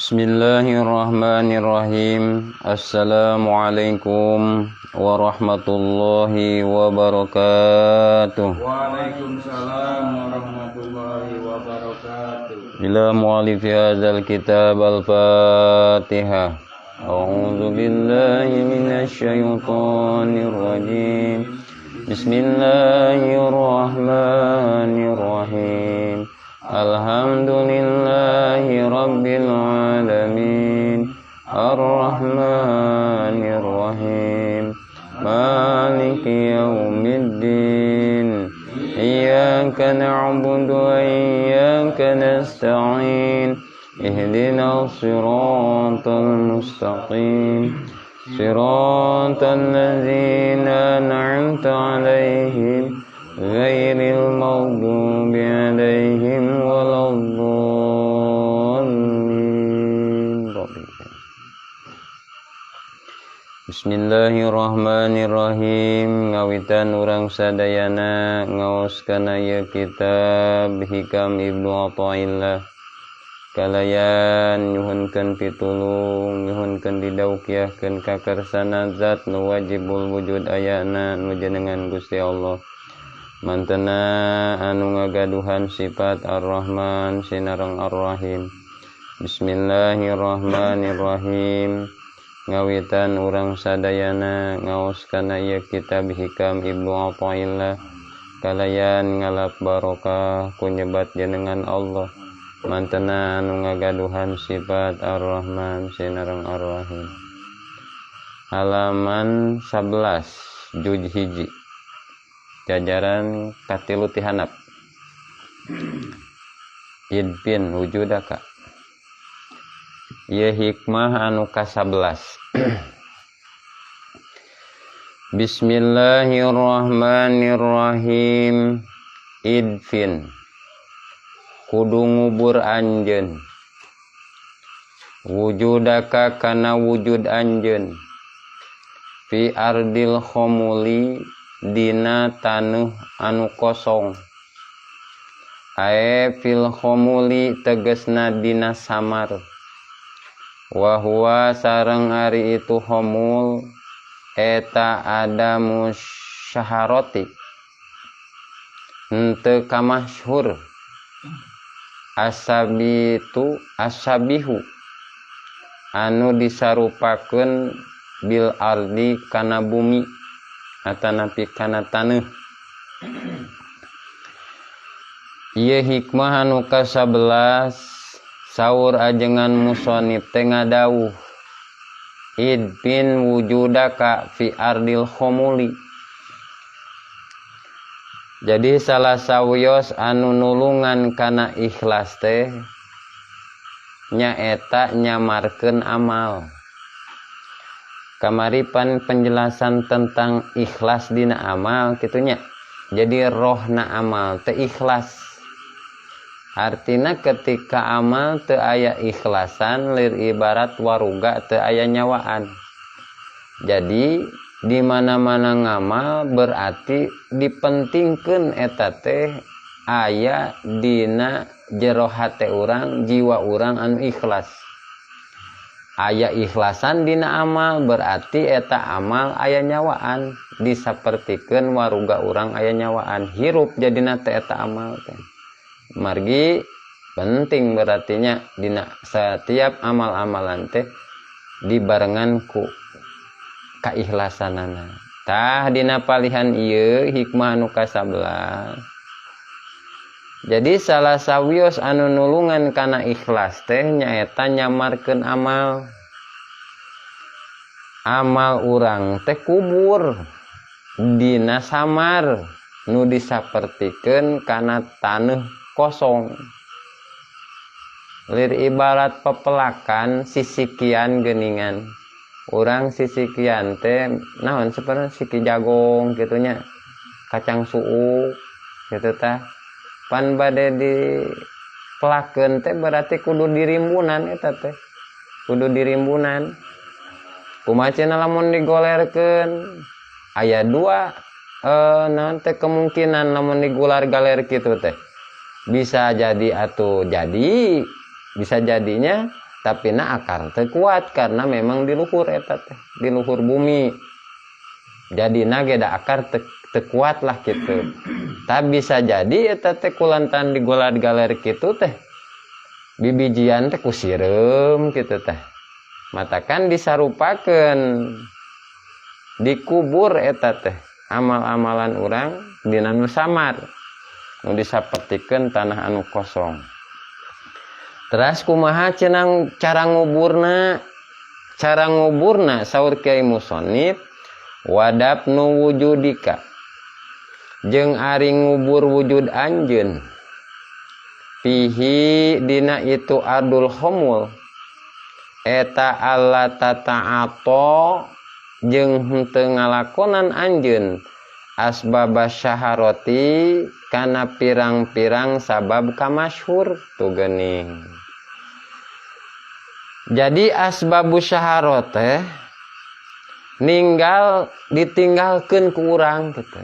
Bismillahirrahmanirrahim. Assalamualaikum warahmatullahi wabarakatuh. Waalaikumsalam warahmatullahi wabarakatuh. Ila mu'alif hadzal kitab al-Fatihah. A'udzu billahi minasy syaithanir rajim. Bismillahirrahmanirrahim. Alhamdulillahi rabbil alamin. Ar-Rahmanir Rahim. Maliki yaumiddin. Iyyaka na'budu wa iyyaka nasta'in. Ihdinas siratal mustaqim. Siratal ladzina an'amta 'alaihim ghairil maghdubi 'alaihim waladdallin. Bismillahirrahmanirrahim. Ngawitan urang sadayana ngaos kana ieu kitab Hikam Ibnu Athaillah. Kalayan nyuhunkeun pitulung, nyuhunkeun didaukiahkeun ka kersana zat nu wajibul wujud ayana nu jenengan Gusti Allah. Mantena anu ngagaduhan sifat Ar-Rahman sinareng Ar-Rahim. Bismillahirrahmanirrahim. Ngawitan urang sadayana ngaos kana ieu kitab Hikam Ibnu Athaillah. Kalayan ngalap barokah ku nyebat jenengan Allah. Mantena anu ngagaduhan sifat Ar-Rahman sinareng Ar-Rahim. Halaman 11 juz hiji. Jajaran katilu ti handap. Idpin wujudaka. Ieu hikmah anu ka-11. Bismillahirrahmanirrahim. Idfin kudu ngubur anjeun wujudaka kana wujud anjeun fi ardil khomuli dina taneuh anu kosong. Ae fil khomuli tegesna dina samar. Wa huwa sareng ari itu khomul eta adamu syaharoti henteu kamasyhur. Asabihu anu disarupakeun bil ardi kana bumi atanapi kana taneuh. Ieu hikmah anu ka-11 saur ajengan musonib teh ngadawuh idpin wujudaka fi ardil khomuli. Jadi salah sawios anu nulungan kana ikhlas teh nyaeta nyamarkeun amal. Kamaripan penjelasan tentang ikhlas dina amal kitunya. Jadi rohna amal teh ikhlas. Artina ketika amal teu aya ikhlasan lir ibarat waruga teu aya nyawaan. Jadi di mana-mana ngamal berarti dipentingkeun eta teh aya dina jero hate urang, jiwa urang anu ikhlas. Aya ikhlasan dina amal berarti eta amal aya nyawaan, disapertikeun waruga urang aya nyawaan, hirup jadina teh eta amal teh. Margi penting berartinya dina setiap amal-amalan teh dibarengan ku kaikhlasanana. Tah dina palihan ieu hikmah anu ka-11. Jadi salah sawios anu nulungan kana ikhlas teh nyaeta nyamarkeun amal. Amal urang teh kubur dina samar nu disapertikeun kana taneuh kosong. Lir ibarat pepelakan sisikian geuningan. Urang sisikian teh naon sebenarnya siki jagong gitunya, kacang suuk gitu tah. Pan bade dipelakeun teh berarti kudu dirimbunan eta teh. Kudu dirimbunan. Kumaha cenah lamun digolerkeun aya dua naon teh kemungkinan lamun digular galer kitu teh. Bisa jadi atuh jadi, bisa jadinya tapi na akar teu kuat karena memang di luhur eta teh, di luhur bumi. Jadi na ge da akar teu kuat lah gitu. Tapi bisa jadi eta teh kulantan digolad galer kitu teh bibijian teh kusireum gitu teh. Matakan disarupakeun dikubur eta teh amal-amalan urang dina nu samar nu disapertikeun tanah anu kosong. Terus kumaha cenah cara nguburna? Cara nguburna saur Kiai Musonif wadap nu wujudika jeung ari ngubur wujud anjeun pihi dina itu ardul khomul eta alla tata'ato jeung henteu ngalakonan anjeun asbab syaharoti kana pirang-pirang sabab kamasyhur tu geuning. Jadi asbabu syaharot teh ditinggalkeun ku urang gitu.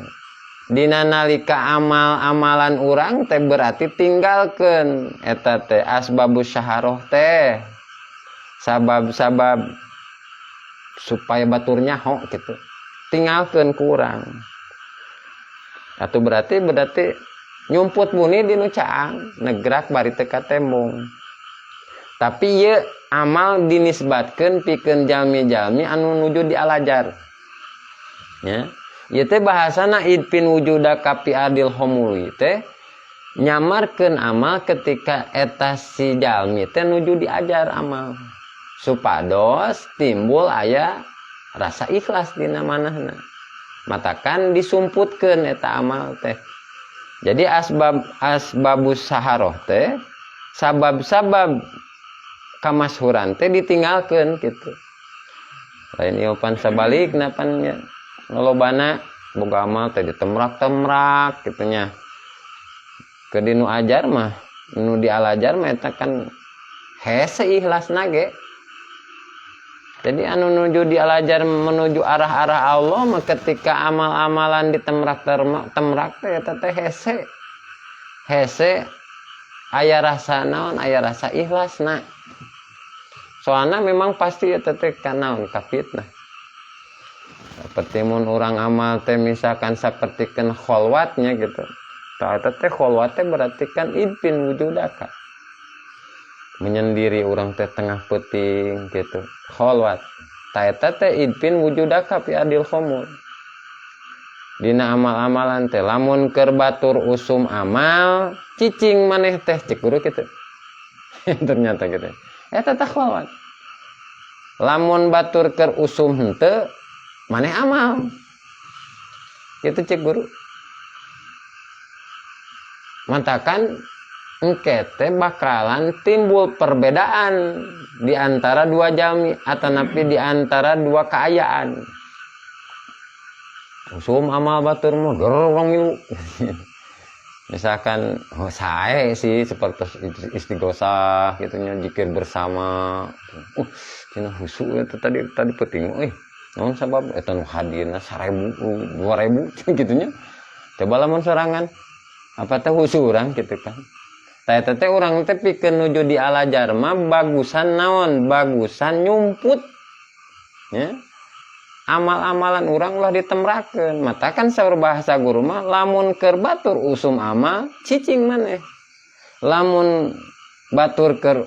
Dina nalika amal-amalan urang teh berarti tinggalkeun eta teh asbabu syaharoh teh sabab-sabab supaya batur nyaho gitu. Tinggalkeun ku urang. Atuh berarti nyumput muni dinu caang negrak bari teu katembung. Tapi ieu amal dinisbatkeun pikeun jalmi-jalmi anu nuju di alajar. Ya. Ieu teh bahasana idpin wujuda kapi adil homuli teh nyamarkeun amal ketika eta si jalmi teh nuju diajar amal. Supados timbul aya rasa ikhlas dina manehna. Matakan disumputkeun eta amal teh. Jadi asbabus saharoh teh sabab-sabab kamashuran teh ditinggalkeun gitu. Lain iopan sabalikna pan nya lolobana boga amal teh ditemrak-temrak kitu nya. Ke dinu ajar mah nu dialajar mah eta kan hese ikhlasna ge. Jadi anu nuju dialajar menuju arah-arah Allah mah ketika amal-amalan ditemrak-temrak teh eta teh hese. Hese aya rasa naon, aya rasa ikhlasna. Soalnya memang pasti ya teteh kanaon kafitnah. Seperti mun orang amal teh misalkan sapertikeun kholwatnya gitu. Tah teteh kholwat teh berarti kan idpin wujudaka. Menyendiri orang teh tengah peuting gitu. Kholwat. Tah eta teh idpin wujudaka fi adil khomul. Dina amal-amalan teh lamun keur batur usum amal, cicing maneh teh cek guru kitu. Ternyata gitu. Eta teh kholwat. Lamun batur keur usum henteu maneh amal. Kitu cek guru. Mantakan engke teh bakalan timbul perbedaan di antara dua jalmi atanapi di antara dua kaayaan. Usum amal batur mah gerong milu. Misalkan sae sih seperti istighosah gitu nya zikir bersama. Cenah husu eta tadi penting naon sabab eta nu hadirna 1000 2000 kitu nya. Coba lamun sorangan apa teh husu urang gitu kan. Tah eta teh urang teh pikeun nuju di alajar mah bagusan naon? Bagusan nyumput. Ya. Amal-amalan urang ulah ditemrakeun. Mata kan saur bahasa guru mah lamun keur batur usum amal cicing maneh. Lamun batur keur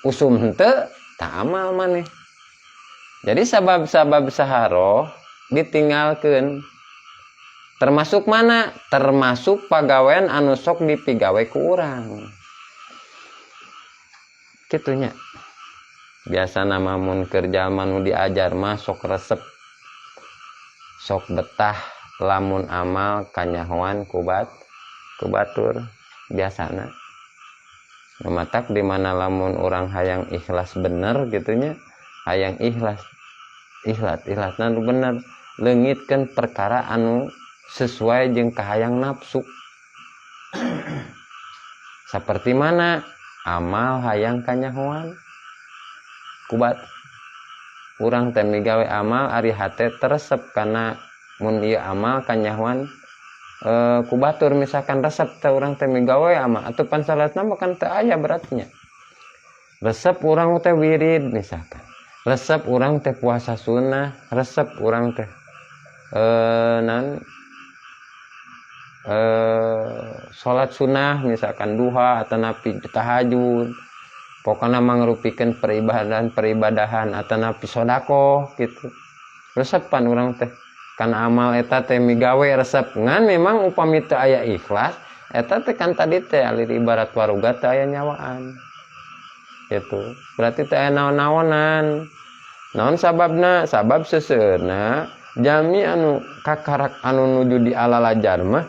usum henteu tah amal maneh. Jadi sabab-sabab saharoh ditinggalkeun. Termasuk mana? Termasuk pagawean anu sok dipigawe ku urang. Kitu nya. Biasana mun keur jalma nu diajar mah sok resep. Sok betah lamun amal kanyahoan ku batur biasana. Matak di mana lamun orang hayang ikhlas bener gitunya, hayang ikhlasna nu bener, leungitkeun perkara anu sesuai jeung kahayang nafsu. Seperti mana? Amal hayang kanyahoan kubat. Urang teh migawe amal ari hate teresep kana mun ieu amal kanyahoan ku batur misalkan resep teh urang teh migawe amal atuh pan salatna mah kan teu aya beratnya. resep urang teh wirid misalkan, resep urang teh puasa sunnah, resep urang teh sholat sunnah misalkan duha atau napi tahajud, pokoknya mangrupikeun peribadahan atau napi sodako gitu. Resepan urang teh karena amal eta teh migawe resep ngan memang upami teu aya ikhlas eta teh kan tadi teh alir ibarat waruga teu aya nyawaan gitu. Berarti teu aya naon-naonan. Naon sababna? Sabab seseueurna jami anu kakarak anu nuju di alalajar mah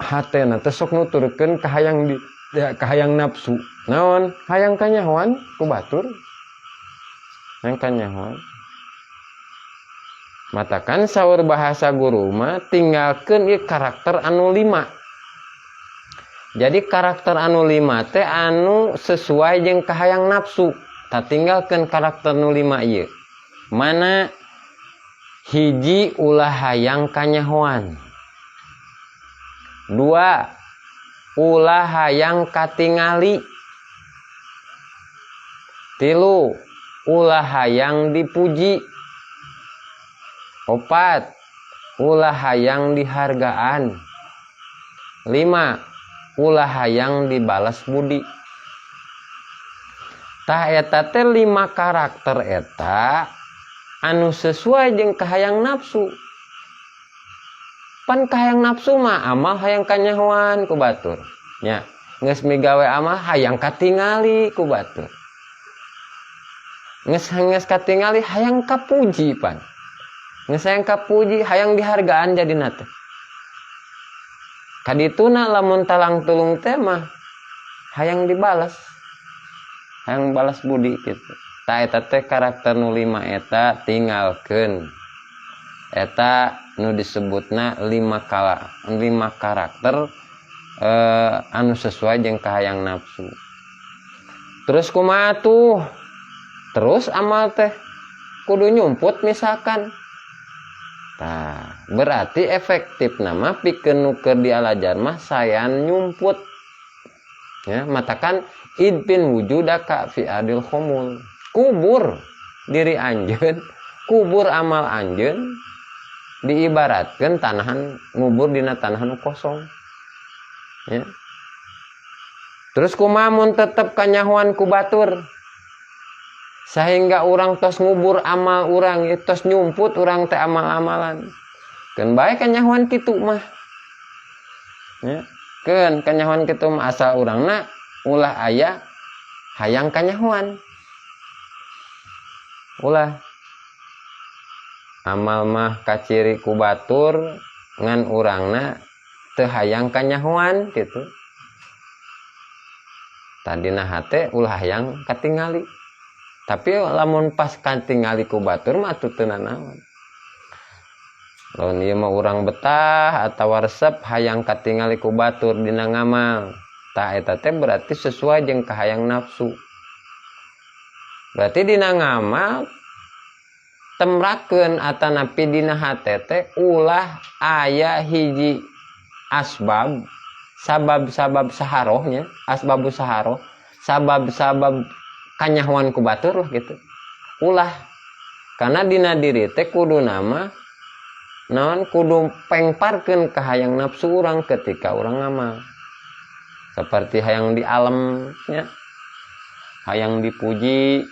hatena teh sok nuturkeun kahayang nafsu. Naon? Hayang kanyahoan ku batur. Hayang kanyahoan. Matakan saur bahasa guru mah tinggalkeun ieu karakter anu 5. Jadi karakter anu 5 teh anu sesuai jeung kahayang nafsu. Tak tinggalkeun karakter anu 5 ieu. Mana hiji ulah hayang kanyahoan. 2 ulah hayang katingali. 3 ulah hayang dipuji. 4 ulah hayang dihargaan. 5 ulah hayang dibalas budi. Tah eta teh 5 karakter eta anu sesuai jeung kahayang nafsu. Pan kahayang nafsu mah amal hayang kanyahoan ku batur. Nya, geus migawe amal hayang katingali ku batur. Geus katingali hayang kapuji pan. Geus hayang kapuji hayang dihargaan jadina teh. Kadituna lamun talang tulung teh mah hayang dibalas. Hayang balas budi gitu. Ta eta teh karakter nu 5 eta tinggalkeun. Eta nu disebutna 5 karakter anu sesuai jeung kahayang nafsu. Terus kumaha tuh? Terus amal teh kudu nyumput misalkan. Tah, berarti efektif nama pikeun nu keur dialajar mah sayan nyumput. Ya, matakan idpin wujudaka fi adil khumul. Kubur diri anjeun, kubur amal anjeun diibaratkeun tanahan ngubur dina tanahan kosong. Ya. Terus kumaha mun tetep kanyahoan ku batur? Sehingga orang tos ngubur amal orang, tos nyumput orang teh amal-amalan. Keun bae kanyahoan kitu mah. Ya, keun kanyahoan kitu mah asal urangna ulah aya hayang kanyahoan. Ulah amal mah kaciri ku batur ngan urangna teu hayang kanyahoan gitu. Tadina hate ulah hayang katingali. Tapi lamun pas katingali ku batur mah atuh teu nanaon. Lamun ieu mah urang betah atawa resep hayang katingali ku batur dina ngamal. Tah eta teh berarti sesuai jeung kahayang nafsu. Berarti dina ngamal temrakeun atanapi dina hate teh ulah aya hiji asbab, sabab-sabab saharohnya, asbabu saharoh, sabab-sabab kanyahoan ku batur lah gitu. Ulah karena dina diri teh kudu nama naon kudu pengparkeun kahayang nafsu urang ketika urang ngamal. Seperti hayang di alemnya, hayang dipuji,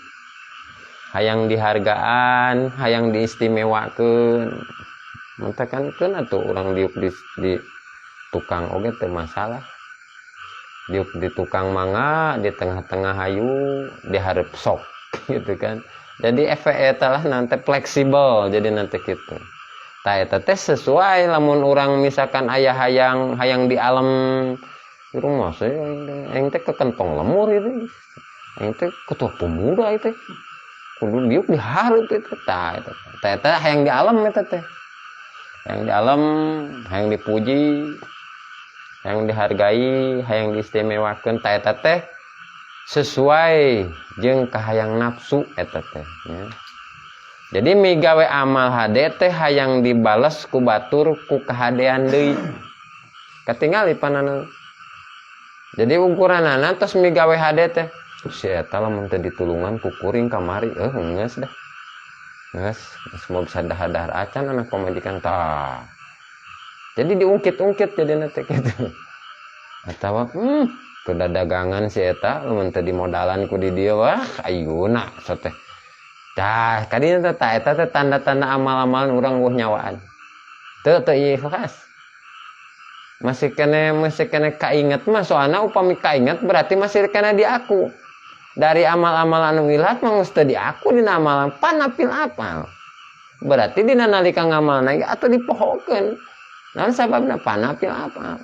hayang dihargaan, hayang diistimewakeun. Mentakankeun atuh urang diuk di tukang oge teu masalah. Diuk di tukang mangga di tengah-tengah hayu diharap sok gitu kan. Jadi efek eta lah nanti fleksibel jadi nanti gitu. Tah eta teh sesuai lamun urang misalkan aya hayang di alam di rumah saya yang teh ke kentong lemur itu. Yang teh ketua pemuda itu. Kudu diuk diharap itu. Tah eta hayang di alam eta teh. Hayang di alam, hayang dipuji, hayang dihargai, hayang diistimewakeun, ta eta teh sesuai jeung kahayang nafsu eta teh ya. Jadi migawe amal hade teh hayang dibales ku batur ku kahadean deui. Katingali panana. Jadi ukuranana tos migawe hade teh si eta lamun teu ditulungan ku kuring kamari geus dah. Geus semua bisa dahar-dahar acan anak pamajikan tah. Jadi diungkit-ungkit jadina teh kitu. Atawa kuda dagangan si eta lamun teu dimodalan ku di dieu wah ayeuna teh. Tah kadina teh eta teh tanda-tanda amal-amalan urang weuh nyawaan. Teu ikhlas. Masih kena kainget mah soalna upami kainget berarti masih kena di aku. Dari amal-amal anu wilat mah geus teu di aku dina amalan panapil apal. Berarti dina nalika ngamalna ge atuh dipohokeun. Naon sababna panapil apal.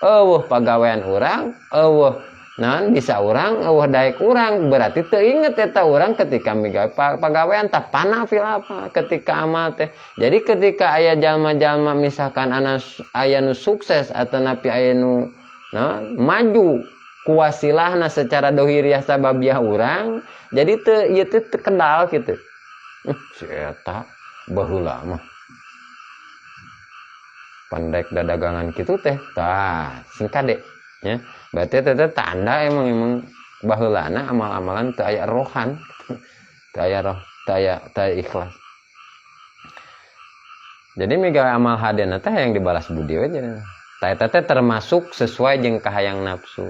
Eueuh pagawean urang, eueuh naon bisa urang, eueuh daek urang, berarti teu inget eta urang ketika migawe pagawean tah panapil apal ketika amal teh. Jadi ketika aya jalma-jalma misalkan aya nu sukses atau napi aya nu maju kuasilahna secara dohiriah sababiah urang, jadi teu ieu teh kendal kitu. Si eta baheula mah pandek dadagangan kitu teh tah sing kade nya. Berarti teh tanda emang baheulana amal-amalan teu aya rohan, teu aya roh, teu aya ikhlas. Jadi miga amal hadena teh yang dibalas budi we nya. Tah eta teh termasuk sesuai jeung kahayang nafsu.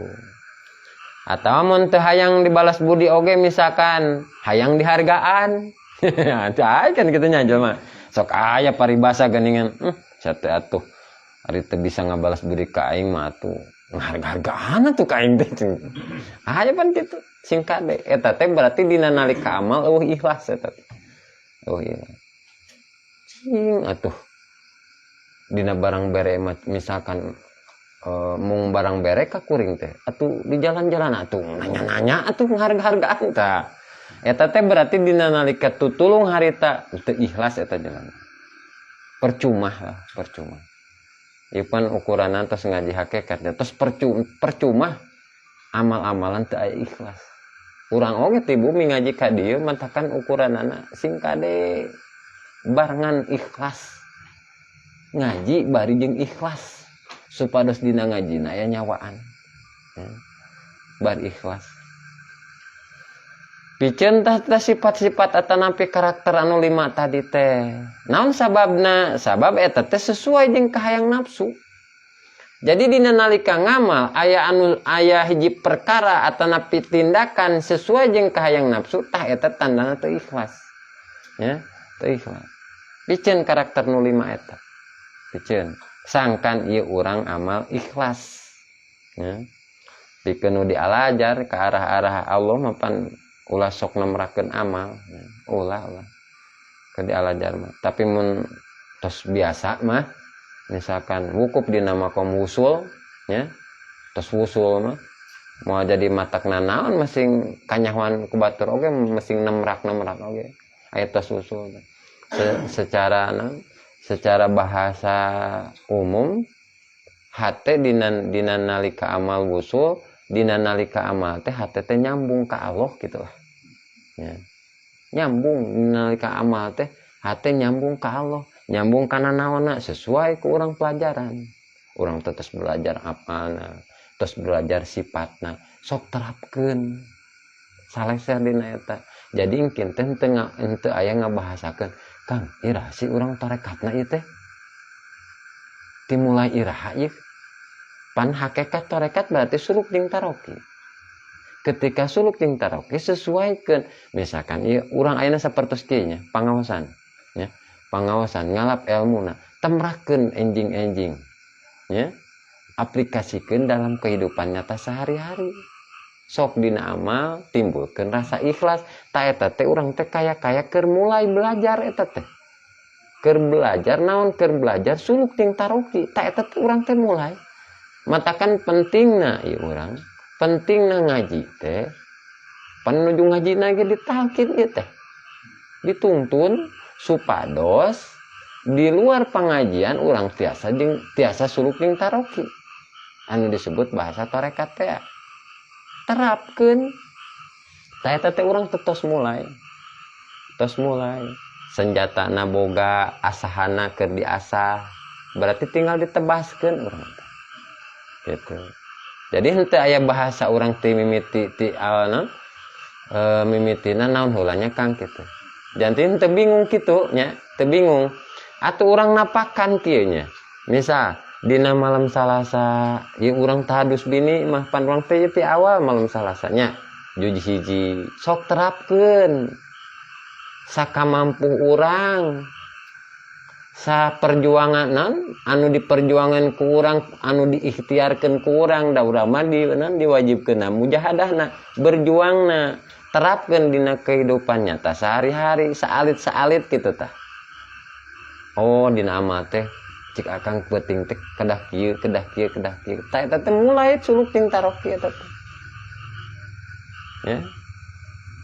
Atau mun teu hayang dibalas budi oge misalkan hayang dihargaan. Tah kan kitu nya jelema. Sok aya paribasa geuningan, sate atuh ari teu bisa ngabalas budi ka aing mah atuh ngarga-hargaan atuh ka aing teh. Aya pan kitu sing kade. Eta teh berarti dina nalika amal eueuh ikhlas eta. Oh iya. Cing atuh dina barang bere misalkan mung barang bere ka kuring teh atuh di jalan-jalan atuh nanya-nanya atuh harga-hargaan tah eta teh berarti dina nalika tutulung harita teu ikhlas eta jalan percuma lah percuma ieu pan ukuranna tos ngaji hakikat tos percuma amal-amalan teu aya ikhlas urang oge ti bumi ngaji ka dieu mantakan ukuranana sing kade barengan ikhlas ngaji bari jeung ikhlas supados dina ngajina aya nyawaan bar ikhlas piceun tah sifat-sifat atanapi karakter anu 5 tadi teh naon sababna sabab eta teh sesuai jeung kahayang nafsu. Jadi dina nalika ngamal aya hiji perkara atanapi tindakan sesuai jeung kahayang nafsu tah eta tandana teu ikhlas ya teu ikhlas. Piceun karakter nu 5 eta piceun sangkan ieu urang amal ikhlas ya. Dikeun di alajar ke arah-arah Allah mapan ulah sok nemrakeun amal ya. ulah ke di alajar mah tapi mun tos biasa mah misalkan wukuf dina makom wusul ya tos wusul mah mau jadi matakna naon masing kanyahoan ku batur oge masing nemrak oge aya tos wusul secara bahasa umum hate dina nalika amal wusul dina nalika amal teh hate teh nyambung ka Allah gitu lah ya. Nyambung dina nalika amal teh hate nyambung ka Allah nyambung kana naonna sesuai ku urang pelajaran urang teh tos belajar apana tos belajar sifatna sok terapkeun saleser dina eta jadi engkeun teh henteu aya ngabahasakeun Kang, iraha si urang tarekatna ieu teh. Dimulai iraha ieu. Pan hakikat tarekat berarti suluk jeung taroki. Ketika suluk jeung taroki sesuaikeun. Misalkan ieu urang ayeuna sapertos kieu nya, pangaosan, ya. Pangaosan ngalap ilmuna, temrakeun enjing-enjing. Ya. Aplikasikeun dalam kehidupan nyata sehari-hari. Sok dina amal timbulkeun rasa ikhlas ta eta teh urang teh kaya-kaya keur mulai belajar eta teh keur belajar naon keur belajar suluk ting taroki ta eta teh urang teh mulai matakan pentingna ieu urang pentingna ngaji teh panuju ngajina ge ditalkin ieu teh dituntun supados di luar pengajian urang tiasa suluk ting taroki anu disebut bahasa tarekat teh terapkeun tah eta teh urang tos mulai senjatana boga asahana keur diasah berarti tinggal ditebaskeun urang teh gitu Jadi henteu aya bahasa urang ti mimiti ti alna mimitina naon heulanya Kang kitu. Janti henteu bingung kitu nya, teu bingung. Atuh urang napakan kieu nya. Misal dina malam Salasa, ieu urang tahadus bini mah pan urang teh ti awal malam Salasa nya. Juji hiji sok terapkeun. Sakamampu urang. Sa perjuangan anu diperjuangan ku urang, anu diikhtiarkeun ku urang, da urang mah diwajibkeunna mujahadahna, berjuangna, terapkeun dina kehidupan nyata sehari-hari, saalit-saalit kitu tah. Oh, dina amal teh cik akang peuting teh kedah kieu, kedah kieu, kedah kieu. Tah eta teh mulai suluk ting taroki eta teh. Ya.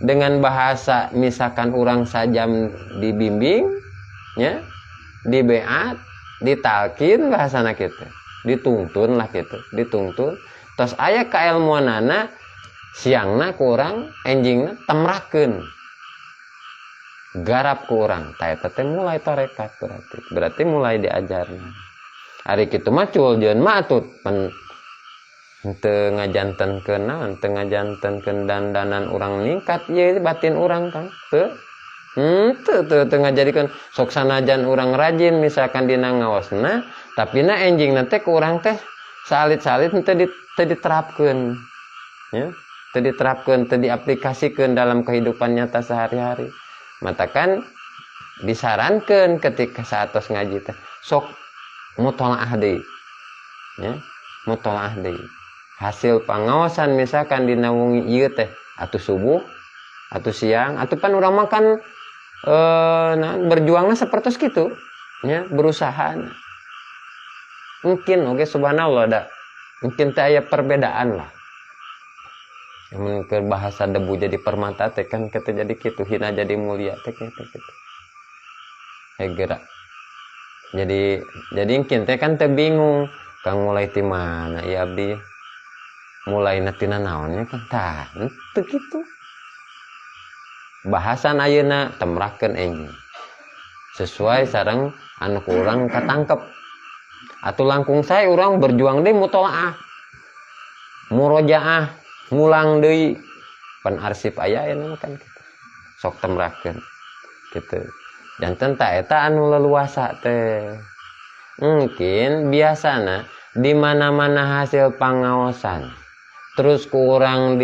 Dengan bahasa misalkan urang sajam dibimbing, ya. Dibeat, ditalkin bahasana kitu. Dituntun lah kitu, dituntun. Tos aya kailmuanana siangna ku urang, enjingna temrakeun. Garap ku urang, ta eta teh mulai tarekat berarti. Berarti mulai diajarna. Ari kitu mah culjeun mah atuh pen teu ngajantenkeun naon, teu ngajantenkeun dandanan urang ningkat ieu batin urang Kang. Teu teu ngajadikeun sok sanajan urang rajin misalkan dina ngaosna, tapi na enjingna teh ku urang teh salit-salit teu diterapkeun. Ya, teu diterapkeun, teu diaplikasikeun dalam kehidupan nyata sehari-hari. Matakan disarankeun ketika saatos ngaji teh sok mutolaah deui. Ya, mutolaah deui. Hasil pangaosan misalkan dina wengi ieu teh atuh subuh, atuh siang, atuh pan urang makan berjuangnya seperti itu ya, berusaha mungkin oke subhanallah ada mungkin teh aya perbedaan lah yang ke bahasa debu jadi permata teh kan kita jadi gitu, hina jadi mulia teh gitu gerak jadi mungkin teh kan teh bingung Kang mulai ti mana ya abdi mulai tina naonnya kan tah teu kitu. Bahasan ayeuna temrakeun enjing sesuai sareng anu urang katangkep. Atuh langkung sae urang berjuang deui mutolaah, murojaah, ngulang deui pan arsip aya aya kan kitu. Sok temrakeun kitu. Janten ta eta anu leluasa teh. Mungkin biasana di mana-mana hasil pangaosan terus kurang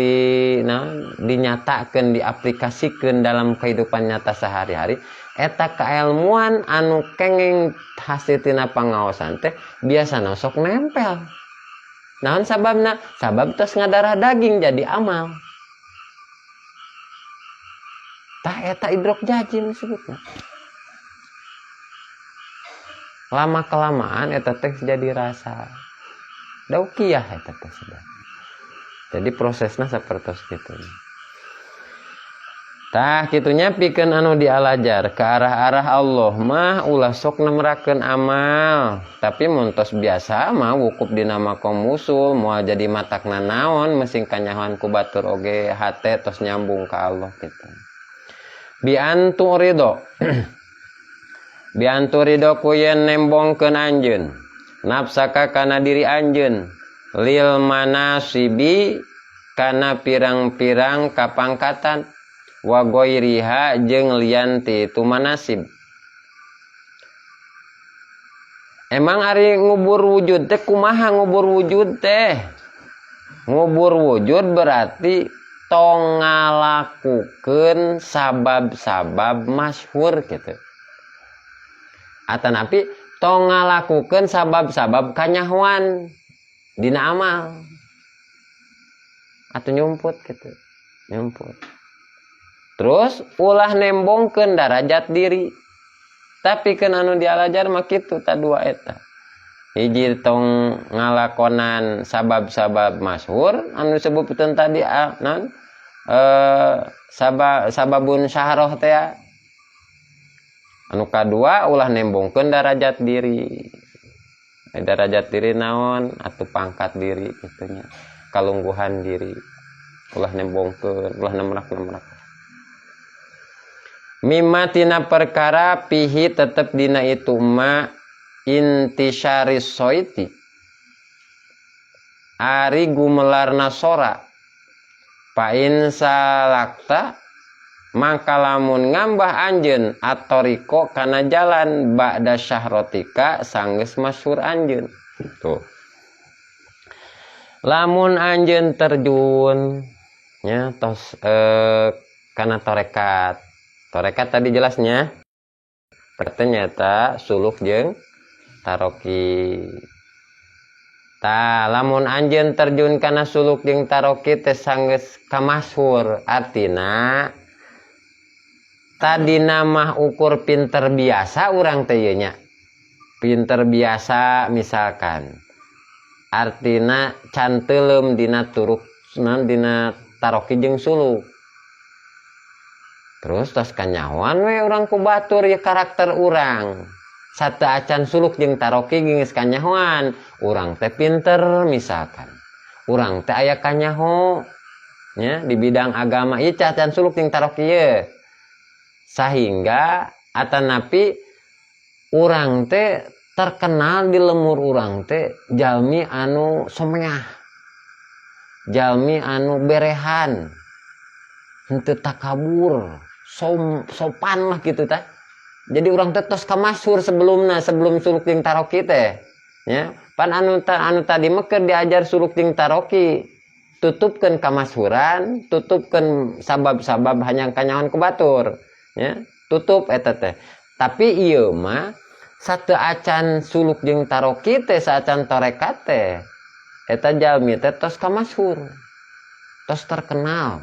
dinyatakan, diaplikasikan dalam kehidupan nyata sehari-hari, eta kailmuan anu kenging hasil tina pangaosan teh biasana sok nempel. Naon sababna? Sabab tos ngadarah daging jadi amal. Tah eta idrok jajin disebutna. Lama kelamaan eta teh jadi rasa. Daukiyah eta teh sudah. Jadi prosesnya seperti itu. Tah kitunya pikeun anu dialajar ke arah-arah Allah mah ulah sok nemrakeun amal. Tapi muntos biasa mah wukuf dina makom usul moal jadi matakna naon mesing kanyahoan ku batur oge hate tos nyambung ka Allah gitu. Bi antu ridho. Bi antu ridho ku yen nembongkeun anjeun nafsaka kana diri anjeun lil manasibi kana pirang-pirang kapangkatan wa ghairiha jeung lian ti itu manasib. Emang ari ngubur wujud teh kumaha ngubur wujud teh? Ngubur wujud berarti tong ngalakukeun sabab-sabab masyhur gitu. Atanapi tong ngalakukeun sabab-sabab kanyahoan dina amal atau nyumput gitu, nyumput. Terus ulah nembongkeun darajat diri. Tapi kan anu dialajar mah kitu ta dua eta. Hiji tong ngalakonan sabab-sabab masyhur anu disebutkeun tadi sababun syahrah teh. Anu kadua ulah nembongkeun darajat diri. Derajat diri naon atau pangkat diri gitunya, kalungguhan diri ulah nembongkeun, ulah nemrak mimma tina perkara pihi tetep dina itu ma intisyaris soiti ari gumelarna sora pain salakta maka lamun ngambah anjeun atoriko kana jalan ba'da syahrotika sanggeus masyhur anjeun. Tuh. Lamun anjeun terjun nya tos kana torekat. Torekat tadi jelasnya. Ternyata suluk jeung taroki. Ta lamun anjeun terjun kana suluk jeung taroki teh sanggeus kamasyhur artina tadi nama ukur pinter biasa urang teh nya pinter biasa misalkan artina can teuleum dina turuk dina taroki jeung suluk terus tos kanyahoan we urang ku batur ya karakter urang sate acan suluk jeung taroki geus kanyahoan urang teh pinter misalkan urang teh aya kanyaho nya di bidang agama ieu acan suluk jeung taroki ye sehingga atanapi urang teh terkenal di lemur urang teh jalmi anu someah jalmi anu berehan henteu takabur sopan lah gitu teh jadi urang teh tos kamasyhur sebelum suluk jeung taroki teh nya pan anu tadi mah keur diajar suluk jeung taroki tutupkeun kamasyhuran tutupkeun sabab-sabab hanyang kanyawan ku batur ya tutup eta teh tapi ieu mah sateu acan suluk jeung taroki teh saacan torekat teh eta jalmi teh tos kamasyhur tos terkenal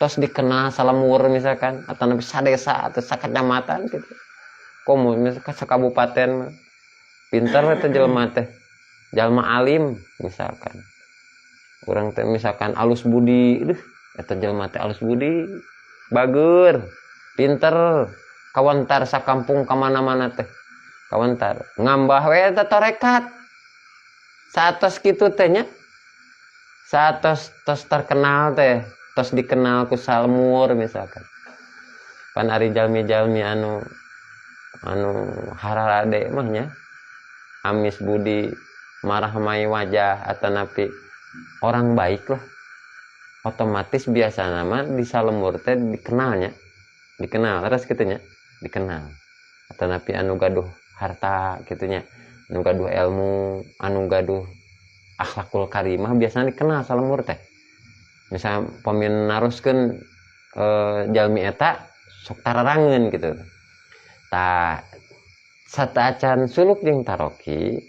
tos dikenal salemur misalkan atau nabi sadesa atau sakacamatan gitu komo misalkan sakabupaten mah pinter eta jelema teh jalma alim misalkan urang teh misalkan alus budi eta jelema teh alus budi bager pinter kawentar sakampung kamana-mana teh kawentar ngambah we eta torekat saatos kitu teh nya saatos tos terkenal teh tos dikenal ku salemur misalkan pan ari jalmi-jalmi anu hararade mah nya amis budi marah mai wajah atanapi orang baik lah otomatis biasa nama di salemur teh dikenalnya dikenal terus gitunya dikenal atau napi anu gaduh harta gitunya anu gaduh ilmu anu gaduh akhlakul karimah biasanya dikenal salemur teh misal pamin naruskeun jalmi eta sok tararangeun gitu ta sataacan suluk jeung taroki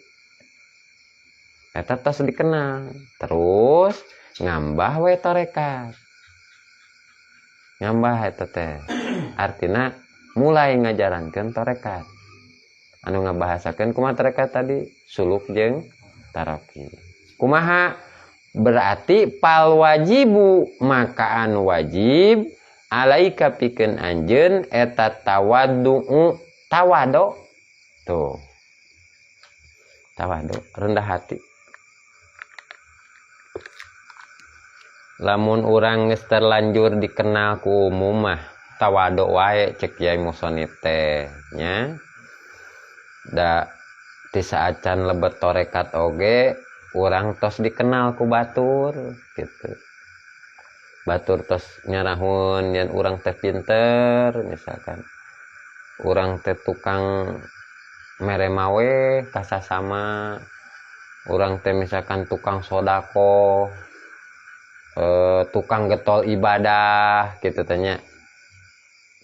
eta tos dikenal terus ngambah we torekat ngambah eta teh artina mulai ngajarankeun torekat anu ngabahasakeun kumaha torekat tadi suluk jeung taroki kumaha berarti pal wajibu maka anu wajib alaika pikeun anjeun eta tawadu tuh tawadu rendah hati lamun urang geus terlanjur dikenal ku umum mah tawadu wae cek Yai Musonib teh nya da ti saacan lebet torekat oge urang tos dikenal ku batur gitu batur tos nyarahun yen urang teh pinter misalkan urang teh tukang mere mawe kasasama urang teh misalkan tukang sodako tukang getol ibadah gitu tanya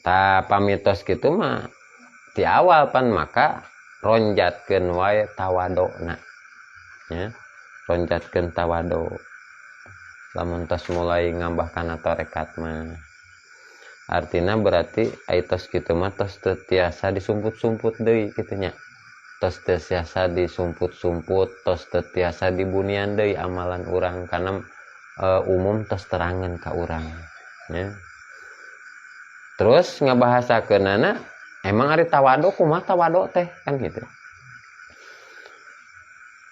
ta pamitos gitu mah di awal pan maka ronjatkeun wae tawadona nya ronjatkeun tawado lamun tos mulai ngambah kana torekat mah artina berarti ai tos kitu mah tos teu tiasa disumput-sumput deui kitu nya tos teu tiasa disumput-sumput tos teu tiasa dibunian deui amalan urang kana umum tos terangan ka urang ya. Terus ngabahasakeunana emang ari tawado kumaha tawado teh kan gitu.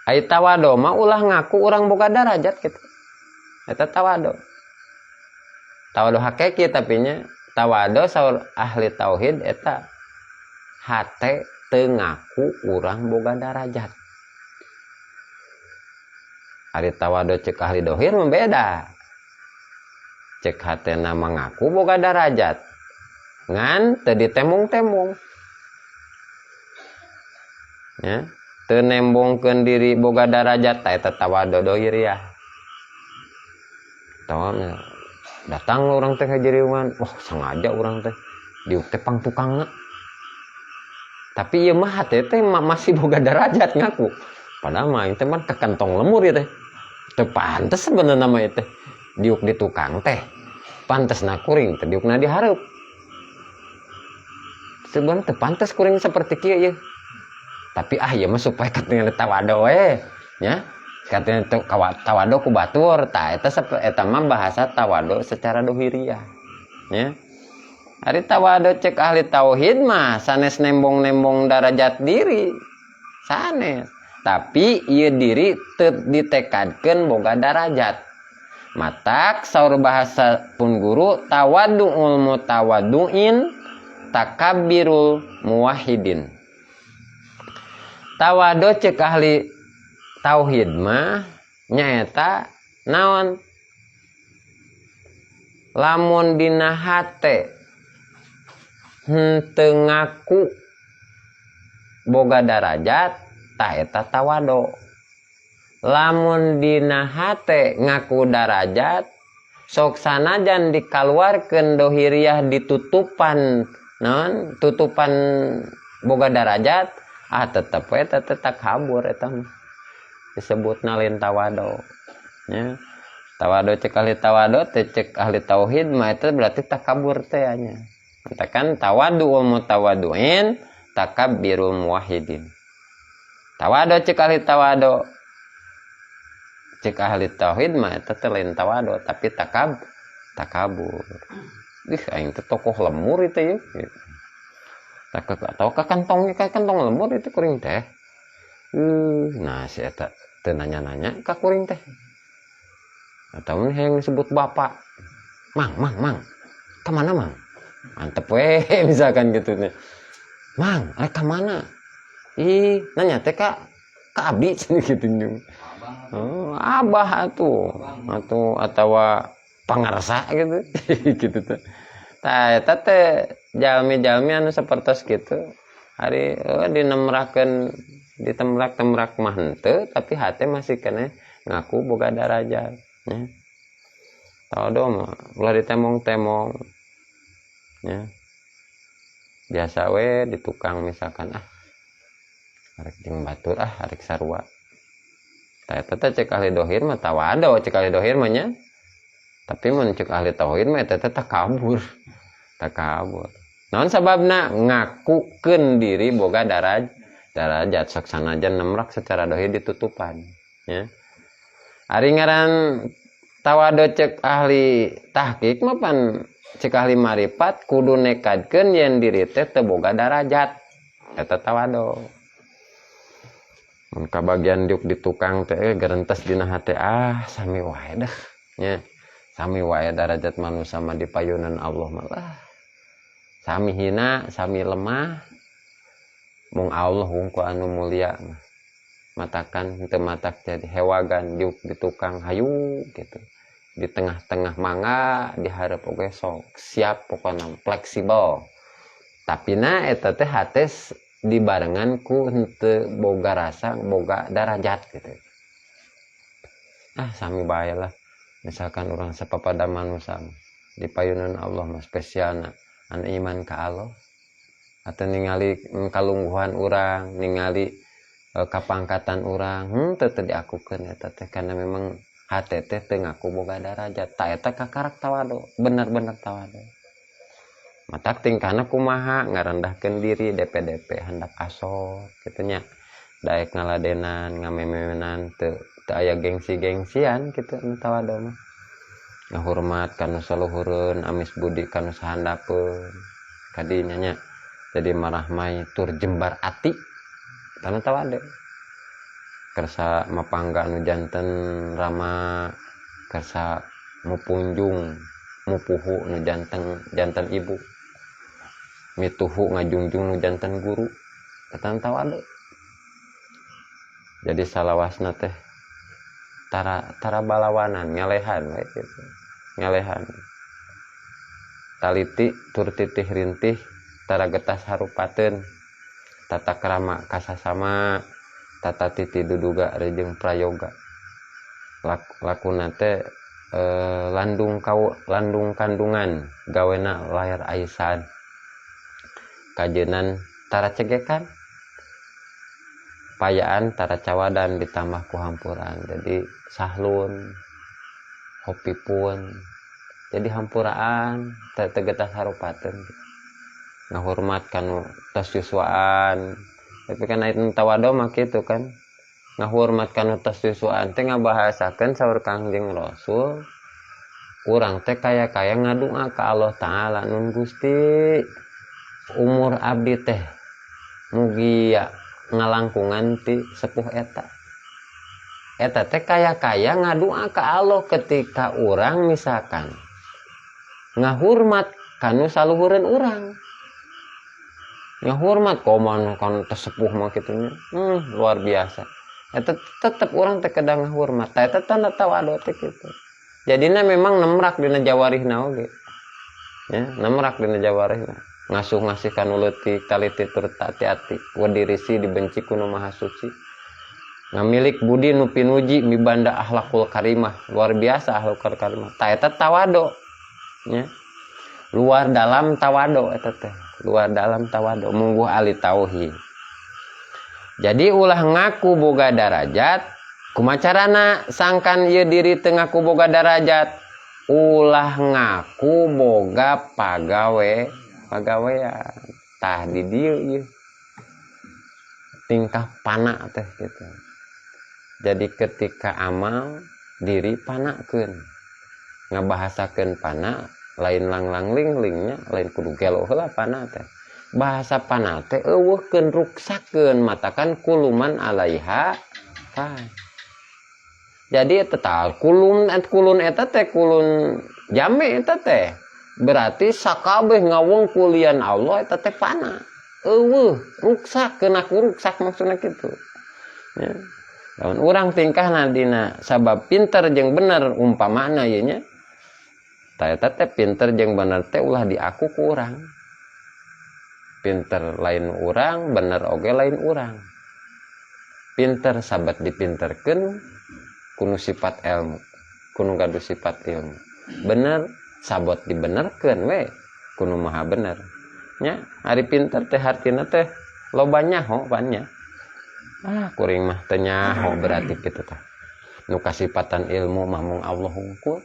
Ai tawado mah ulah ngaku urang boga darajat gitu. Eta tawado. Tawado hakiki tapi nya tawado saur ahli tauhid eta hate teu ngaku urang boga darajat. Ari tawado cek ahli dohir membeda. Cek hatena mengaku boga darajat. Ngan teu ditemung-temung. Ya, teu nembongkeun diri boga darajat eta tawado dohiriah. Tawanya datang orang teh ngajeriungan, wah sengaja orang teh diuk teh pang tukangna. Tapi ieu mah hate teh masih boga darajat ngaku. Padahal mah teh mah ke kantong lemur ieu teh. Teu pantes sebenarnya mah teh diuk di tukang teh. Pantesna kuring teh diukna di hareup. Sebenarnya teu pantes kuring seperti kieu ieu. Tapi ieu mah supaya katanya tawado we, nya. Katanya tawado ku batur, tah eta mah bahasa tawado secara dohiriah. Ya. Ari tawado cek ahli tauhid mah sanes nembong-nembong darajat diri. Sanes. Tapi ieu diri teu ditekadkeun boga darajat. Matak saur bahasa pun guru tawaddu'ul mutawaddu'in takabbirul muwahhidin. Tawado cek ahli tauhid mah nyaeta naon? Lamun dina hate henteu ngaku boga darajat tah eta tawado. Lamun dina hate ngaku darajat sok sanajan dikaluarkeun dohiriah ditutupan naon? Tutupan boga darajat tetep eta teh kabur eta mah. Disebutna lain tawado. Ya. Tawado cek ahli tawado teh cek ahli tauhid mah eta berarti takabur teh nya. Katakan tawaddu'ul mutawaddu'in takabbirul muwahhidin. Tawado cek ahli tawado. Cek ahli tauhid mah eta teh lain tawado tapi takabur. Ih aing teh tokoh lemur itu ya. Atau ka kantong lemur itu kuring teh. Nah si eta teu nanya-nanya ka kuring teh. Atau yang disebut bapak. Mang. Kemana mang? Mantep weh misalkan gitu nih. Mang, rek kemana? Ih, nanya teh ka abdi gitu nyung. Oh, abah atuh. Atau pangarsa gitu. Gitu teh. Tah eta teh jalmi-jalmi anu sapertos kitu. Ari ditembrak mah henteu tapi hate masih kena ngaku boga darajat nya. Tawado mah ulah ditemong-temong nya. Biasa we di tukang misalkan arek jeung batur arek sarua. Tah eta teh cek ahli dohir mah tawado cek ahli dohir mah nya. Tapi mun cek ahli tauhid mah eta teh takabur. Naon sababna ngakukeun diri boga darajat sok sanajan nemrak secara dohir ditutupan ya. Ari ngaran tawado cek ahli tahqiq mah pan cek ahli marifat kudu nekadkeun yen diri teh teu boga darajat eta tawado. Mun kabagian diuk di tukang teh gerentes dina hate sami wae dah nya. Sami wae darajat manusia mah di payunan Allah malah. Sami hina, sami lemah. Mung Allah hungku anu mulia mah. Matakan teu matak jadi hewagan diuk di tukang hayu gitu. Di tengah-tengah mangga dihareup oge sok siap pokona fleksibel. Tapina eta teh hate dibarengan ku henteu boga rasa, boga darajat gitu. Sami bae lah. Misalkan orang sapapada manusia di payunan Allah mah spesialna anu iman ka Allah atau ningali kalungguhan urang, ningali kapangkatan urang, teu diakukeun eta teh karena memang hate teh teu ngaku boga darajat. Ta eta kakarak tawado, bener-bener tawado. Matak tingkahna kumaha ngarendahkeun diri DP hendak asor kitu nya. Daek ngaladenan, ngamemenan teu aya gengsi-gengsian kitu anu tawado mah. Ngahormat kana saluhureun, amis budi kana sahandapeun. Kadinya nya. Jadi marahmai tur jembar ati kana tawado. Kersa mapangga anu janten rama, kersa mupunjung, mupuhu nu janten ibu. Mituhu ngajungjung nu janten guru. Eta tawado. Jadi salawasna teh tara balawanan ngelehan we gitu. Ngelehan taliti tur titih rintih tara getas harupateun tata krama kasasama tata titi duduga rejeng prayoga lakuna teh landung kandungan gawena layar aisan kajenan tara cegekan payaan tara cawadan ditambah ku hampuran jadi sahlun hopi pun jadi hampuraan tegetas harupateun ngahormat kanu tos yuswaan tapi kan ait tawado mah kitu kan ngahormat kanu tos yuswaan teh ngabahasakeun saur Kangjeng Rasul urang teh kaya-kaya ngadua ka Allah taala nun Gusti umur abdi teh mugi ngalangkungan ti sepuh eta teh kaya-kaya ngadua ka Allah ketika urang misalkan ngahormat kanu saluhureun urang ngahormat koman kan tesepuh mah kitunya luar biasa eta tetep urang teh kedang ngahormat eta tanda tawadu teh kitu jadina memang nemrak dina jawarihna oge ya nemrak dina jawarihna ngasuh ngasih kanu leutik taliti tur hati-hati wadirisi dibenci ku nu maha suci ngamilik budi nu pinuji mibanda akhlakul karimah luar biasa akhlakul karimah ta eta tawadu ya luar dalam tawado eta teh luar dalam tawado mungguh ahli tauhid jadi ulah ngaku boga darajat kumacarana sangkan ieu diri teu ngaku boga darajat ulah ngaku boga pagawean tah di dieu ieu tingkah pana teh gitu jadi ketika amal diri panakeun ngabahasakeun pana lain langlang linglingnya lain kudu gelo heula pana teh bahasa pana teh eueuhkeun ruksakeun matakan kuluman alaiha fan jadi eta tah kulun eta teh kulun jame eta teh berarti sakabeh ngawungkulian Allah eta teh pana eueuh ruksakeun aku ruksak maksudna kitu ya lamun urang tingkahna dina sabab pinter jeung bener umpamana ieu nya eta teh pinter jeung bener teh ulah diaku ku urang pinter lain urang bener oge lain urang pinter sabat dipinterkeun kuno sifat ilmu kuno gaduh sifat ilmu bener sabot dibenerkeun we kuno maha bener nya ari pinter teh hartina teh loba nyaho bannya kuring mah teu nyaho berarti kitu tah nu kasifatan ilmu mah mung Allah hungkul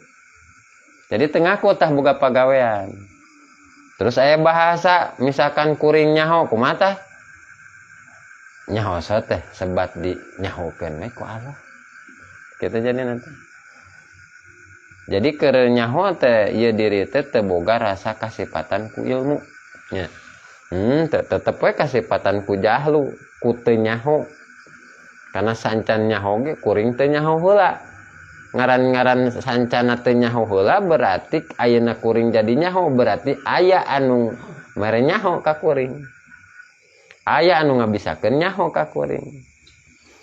jadi tengah kotah boga pagawean terus aya bahasa misalkan kuring nyaho kumaha tah nyaho teh sebat di nyahokeun we ku Allah kitu jadi nanti jadi keur nyaho teh ieu diri teh teu boga rasa kasifatan ku ilmu nya tetep we kasifatan ku jahlu ku teu nyaho karena sancan nyaho ge kuring teu nyaho heula ngaran-ngaran sancana teu nyaho heula berarti ayeuna kuring jadi nyaho berarti aya anu mere nyaho ka kuring aya anu ngabisakeun nyaho ka kuring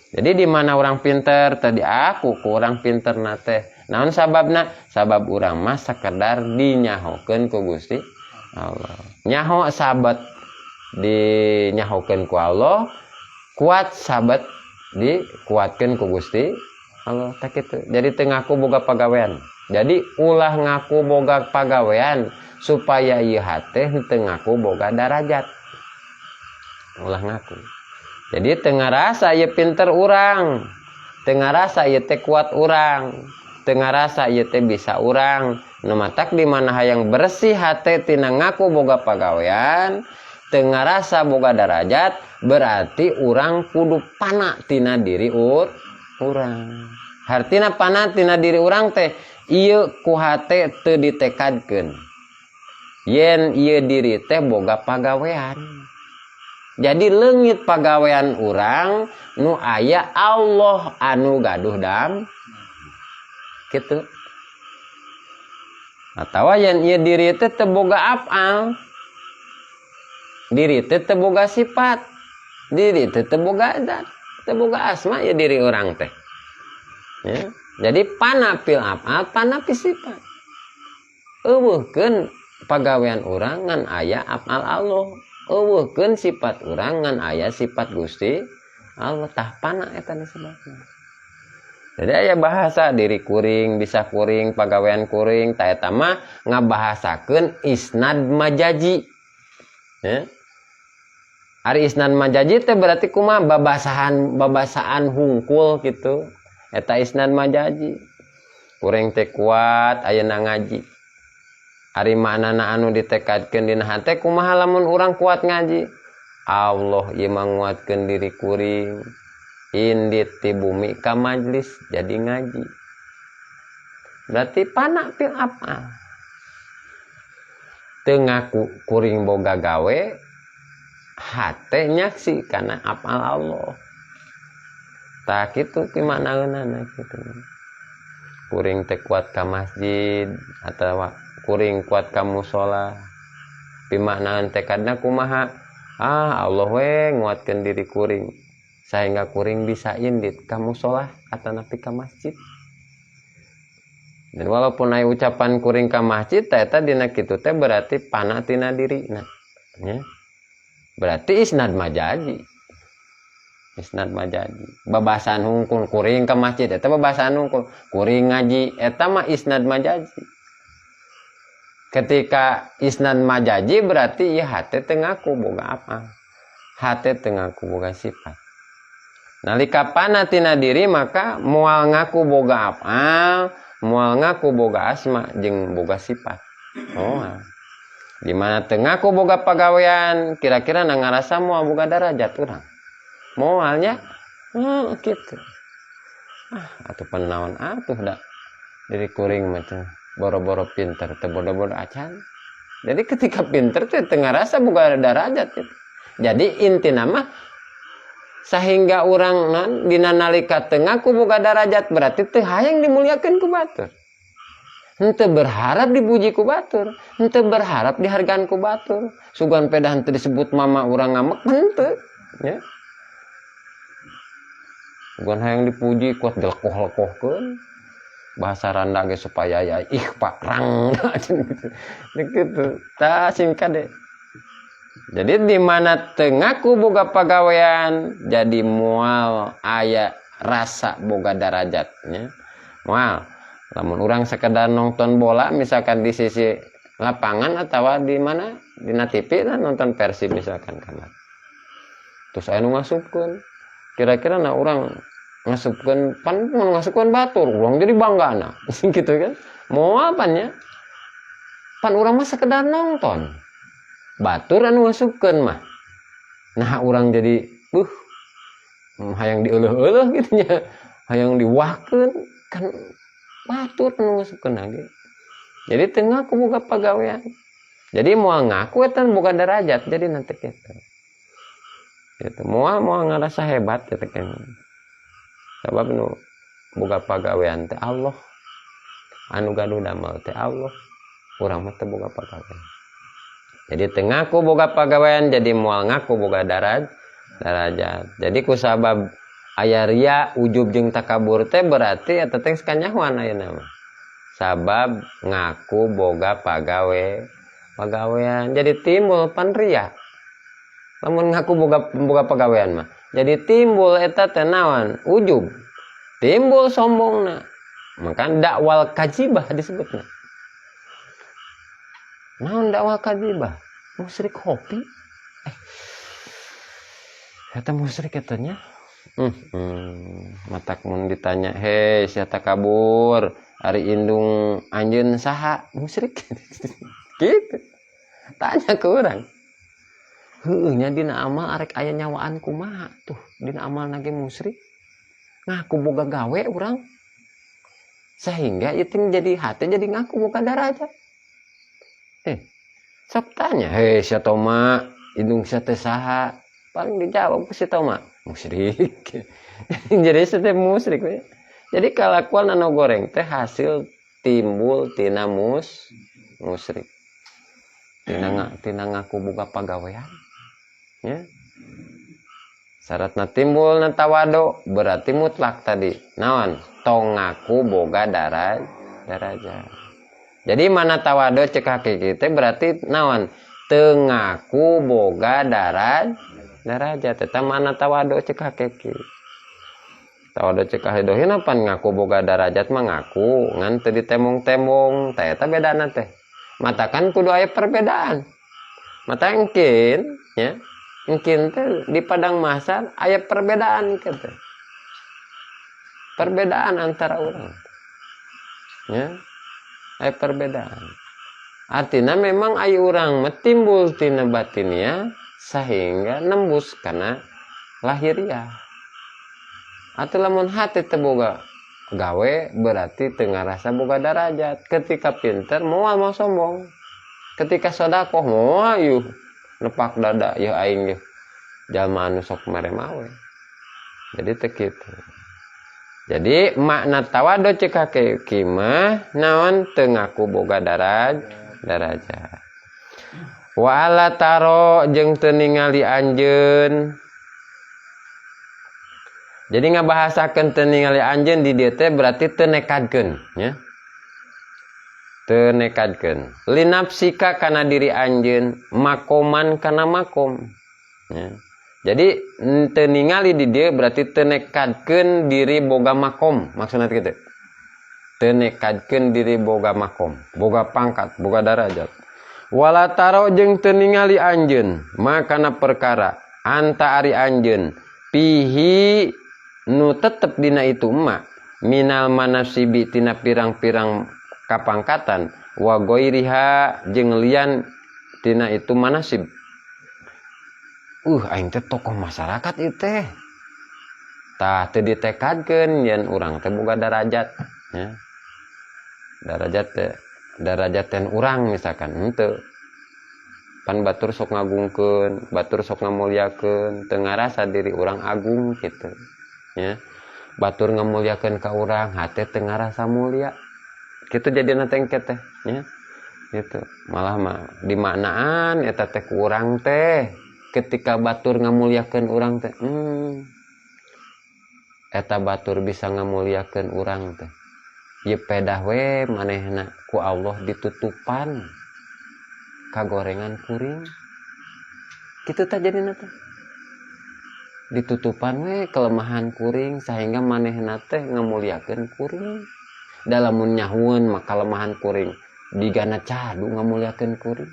jadi di mana orang pinter tadi aku ku urang pinterna teh naon sababna sabab urang mah sakedar dinyahokeun ku Gusti Allah nyaho sabat dinyahokeun ku Allah kuat sabat dikuatkeun ku Gusti Allah tak itu. Jadi teu ngaku boga pagawean. Jadi ulah ngaku boga pagawean supaya ieu hate teu ngaku boga darajat. Ulah ngaku. Jadi teu ngarasa ieu pinter urang, teu ngarasa ieu teh kuat urang, teu ngarasa ieu teh bisa urang. Nu matak di mana hayang bersih hate tina ngaku boga pagawean, teu ngarasa boga darajat, berarti urang kudu pana tina diri urang. Hartina pana tina diri urang teh ieu ku hate teu ditekadkeun. Yen ieu diri teh boga pagawean. Jadi leungit pagawean urang nu aya Allah anu gaduh dam kitu. Atawa yen ieu diri teh teu boga afal. Diri teh teu boga sifat. Diri teh teu boga zat, teu boga asma ya diri urang teh. Ya. Jadi panapil afal panapil sifat. Eueuhkeun pagawean urang ngan aya afal Allah. Eueuhkeun sifat urang ngan aya sifat Gusti Allah. Tah pana eta disebutna. Jadi aya bahasa diri kuring bisa kuring pagawean kuring ta eta mah ngabahasakeun isnad majaji. Ya. Ari isnad majaji teh berarti kumaha babasaan hungkul gitu. Eta isnad majaji. Kuring teh kuat ayeuna ngaji. Ari maknana anu ditekadkeun dina hate kumaha lamun urang kuat ngaji. Allah ieu manguatkeun diri kuring. Indit ti bumi ka majlis jadi ngaji. Berarti pana pil apal. Teu ngaku kuring boga gawe hate nyaksi kana apal Allah. Tah kitu pimanaeunana kitu. Kuring teh kuat ka masjid atawa kuring kuat ka mushola. Pimanaeun tekadna kumaha? Allah we nguatkeun diri kuring sehingga kuring bisa indit ka mushola atau nepi ka masjid. Dan walaupun aya ucapan kuring ka masjid tah eta dina kitu teh berarti pana tina dirina. Ya. Berarti isnad majaji. Isnad majaji. Babasaan hungkul kuring ke masjid eta babasaan hungkul. Kuring ngaji eta mah isnad majaji. Ketika isnad majaji berarti ieu hate teu ngaku boga apa? Hate teu ngaku boga sifat. Nalika pana tina diri maka moal ngaku boga apa? Moal ngaku boga asma jeung boga sifat. Oh. Di mana teu ngaku boga pagawean kira-kira na ngarasa moal boga darajat urang. Moalnya gitu. Atuh penaon atuh da diri kuring macam boro-boro pinter teu bodo-bodo acan. Jadi ketika pinter teh teu ngarasa boga darajat gitu. Jadi intina mah sehingga urang dina nalika teu ngaku boga darajat berarti teu hayang dimuliakeun ku batur. Henteu berharap dipuji ku batur, henteu berharap dihargaan ku batur. Sugan pedah henteu disebut mama urang ngamek henteu, ya. Bukan hayang dipuji kuat dilekoh-lekohkeun. Bahasa Randa ge supaya ya ikhfa rang gitu. Tah singkat deh. Jadi di mana teu ngaku boga pagawean jadi moal aya rasa boga darajatnya. Moal lamun urang sekedar nonton bola misalkan di sisi lapangan atau di mana dina TV lah nonton Persib misalkan kan. Terus aya nu ngasupkeun. Kira-kira nah orang ngasupkeun pan ngasupkeun batur urang jadi banggana gitu kan mau apanya pan urang mah sekedar nonton batur anu ngasupkeun mah nah urang jadi hayang dieuleuleuh gitu nya hayang diwahkeun kan batur anu ngasupkeun lagi jadi teu ngaku boga pagawean jadi moal ngaku eta boga derajat jadi nanti kitu gitu moal ngarasa hebat gitu kan sabab nu boga pagawean teh Allah anu gaduh damel teh Allah urang mah teu boga pagawean jadi teu ngaku boga pagawean jadi moal ngaku boga darajat jadi ku sabab aya ria ujub jeung takabur teh berarti eta teh sakanyahoan ayeuna mah sabab ngaku boga pagawean jadi timbul pan ria lamun ngaku boga pagawean mah jadi timbul eta teh naon ujub timbul sombongna maka dakwal kadzibah disebutna naon dakwal kadzibah musyrik kopi eta musyrik eta nya matak mun ditanya hei sia takabur ari indung anjeun saha musyrik gitu tanya ke urang heueuh nya dina amal arek aya nyawaan kumaha tuh dina amal nage musyrik ngaku boga gawe urang sehingga itu jadi hati jadi ngaku boga darajat sok tanya hei sia toma indung sia teh saha paling dijawab ku si toma musyrik jadi setiap musyrik we. Jadi kalakuan anu goreng teh hasil timbul tina musyrik tina ngaku boga pagawean ya Syaratna timbul na tawado berarti mutlak tadi. Naon? Tong ngaku boga darajat. Jadi mana tawado cek hakiki teh berarti naon? Teu ngaku boga darajat. Eta mana tawado cek hakiki. Tawado cek hadohin apa ngaku boga darajat mah ngaku ngan teu ditemong-temong. Tah eta bedana teh. Mata kan kudu aya perbedaan. Mata mungkin ya. Mungkin teh di padang mahsyar aya perbedaan gitu. Perbedaan antara orang. Ya. Aya perbedaan. Artinya memang aya urang timbul tina batinnya sehingga nembus kana lahiriah. Atuh lamun hati teu boga gawe berarti teu ngarasa boga darajat. Ketika pinter moal mau sombong. Ketika sedekah moal yuh nepak dada ya aing ge jalma anu sok mere mawe. Jadi teh kitu. Jadi makna tawado cek hakiki mah naon teu ngaku boga darajat. Wa ala taro jeung teu ningali anjeun. Jadi ngabahasakeun teu ningali anjeun di dieu teh berarti teu nekadkeun nya. Teu nekadkeun linapsika kana diri anjeun makoman kana makom ya. Jadi teu ningali di dieu berarti teu nekadkeun diri boga makom maksudna kitu. Teu nekadkeun diri boga makom, boga pangkat, boga darajat. Wala taro jeung teu ningali anjeun makana perkara anta ari anjeun pihi nu tetep dina itu emak minal manasibi tina pirang-pirang kapangkatan wa goiriha jeung lian tina itu manasib. Aing teh tokoh masyarakat ieu teh. Tah teu ditekadkeun yen urang teh boga darajat ya. Darajat ten urang misalkan henteu. Pan batur sok ngagungkeun, batur sok ngamulyakeun, teu ngarasa diri urang agung kitu ya. Batur ngamulyakeun ka urang hate teu ngarasa mulia. Gitu jadi tengket teh ya. Gitu. Malah mah dimaknaan eta teh ku urang teh ketika batur ngamulyakeun urang teh eta batur bisa ngamulyakeun urang teh ieu pedah we manehna ku Allah ditutupan kagorengan kuring. Kitu teh jadina teh ditutupan we kelemahan kuring sehingga manehna teh ngamulyakeun kuring. Dalamun nyahueun maka kelemahan kuring digana cadu ngamulyakeun kuring.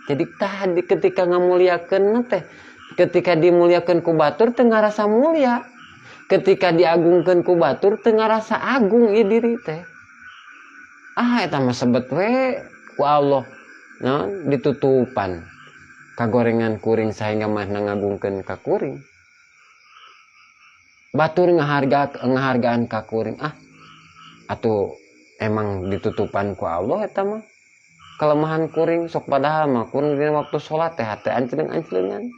Jadi tadi ketika ngamulyakeun teh ketika dimulyakeun ku batur teu ngarasa mulia. Ketika diagungkeun ku batur teu ngarasa agung ieu diri teh. Eta mah sebet we ku Allah. Nah, ditutupan kagorengan kuring sehingga manehna ngagungkeun ka kuring. Batur ngahargaan ka kuring. Atuh emang ditutupan ku Allah eta mah kelemahan kuring sok padahal mah kuring dina waktu salat teh hate anceuleng-ancelengan.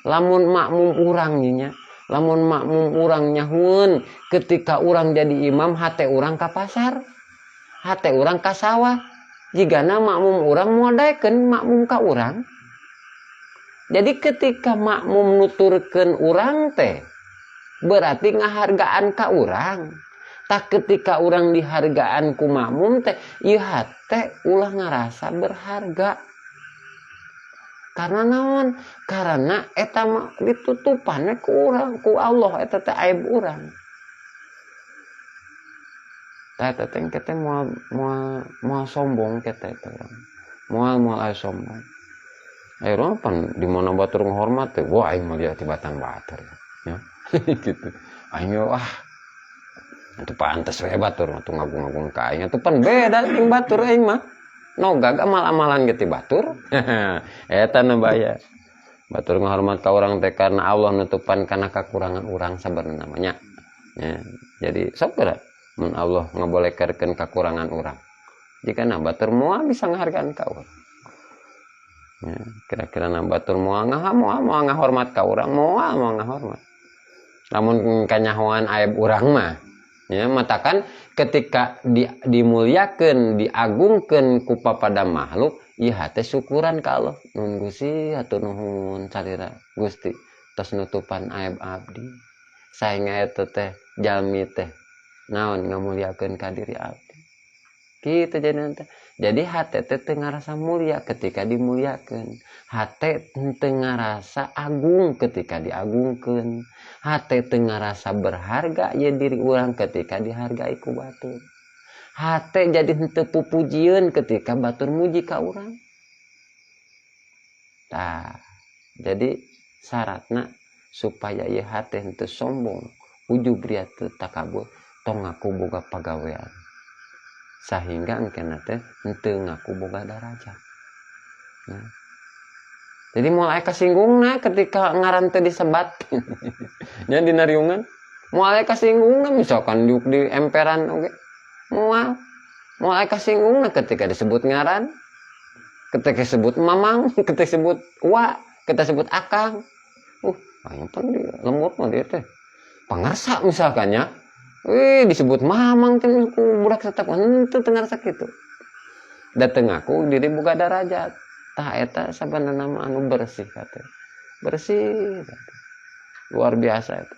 Lamun makmum urang nya, lamun makmum urang nyahueun ketika urang jadi imam hate urang ka pasar, hate urang ka sawah. Jigana makmum urang modaekeun makmum ka urang. Jadi ketika makmum nuturkeun urang teh berarti ngahargaan ka urang. Tak ketika orang dihargaan ku makmum teh ieu hate ulah ngarasa berharga. Karena naon? Karena eta mah ditutupannya ku urang, ku Allah eta teh aib urang. Tah eta teh kete moal sombong kete eta urang. Moal aya sombong. Ayeuna pan di mana batur ngahormat teh, wah aing mah lihat ti batang batur ya. Gitu. Aing itu pantes we batur atuh ngagung-ngagung ka aing atuh pan beda jeung batur aing mah nogag amal-amalan ge ti batur. Eta nu bahaya. Batur ngahormat ka urang teh karena Allah nutupan kana kakurangan urang sabenerna namanya. Ya, jadi sok geura mun Allah ngabolehkeun kakurangan urang. Jikana batur moal bisa ngahargaan ka urang. Ya, kira-kira batur moal ngahormat ka urang, moal ngahormat. Lamun kanyahoan aib urang mah ya, matakan ketika dimuliakeun, diagungkeun ku papada makhluk, ieu hate syukuran ka Allah. Nuhun Gusti, hatur nuhun salira Gusti. tos nutupan aib abdi sainga eta teh jalmi teh naon ngamuliakeun ka diri abdi kitu jadi hate teh teu ngarasa mulia ketika dimuliakeun hate teu ngarasa agung ketika diagungkeun hate teu ngarasa berharga ye diri urang ketika dihargai ku batur hate jadi henteu pupujieun ketika batur muji ka urang. Tah jadi syaratna supaya ieu hate henteu sombong ujub ria teu takabur tong ngaku boga pagawean sehingga engkena teh henteu ngaku boga darajat. Nah, jadi mulai kasinggungna ketika ngaran teu disebat nya dina riungan mulai kasinggungna misalkan juk di emperan oge mulai kasinggungna ketika disebut ngaran ketika disebut mamang ketika disebut wa ketika disebut akang yang penting lemut mah dia teh pangarsa misalkannya disebut mamang teh ku budak satak henteu teu ngarasa kitu da teu ngaku diri boga darajat tah eta sabanana mah anu bersih kate bersih luar biasa eta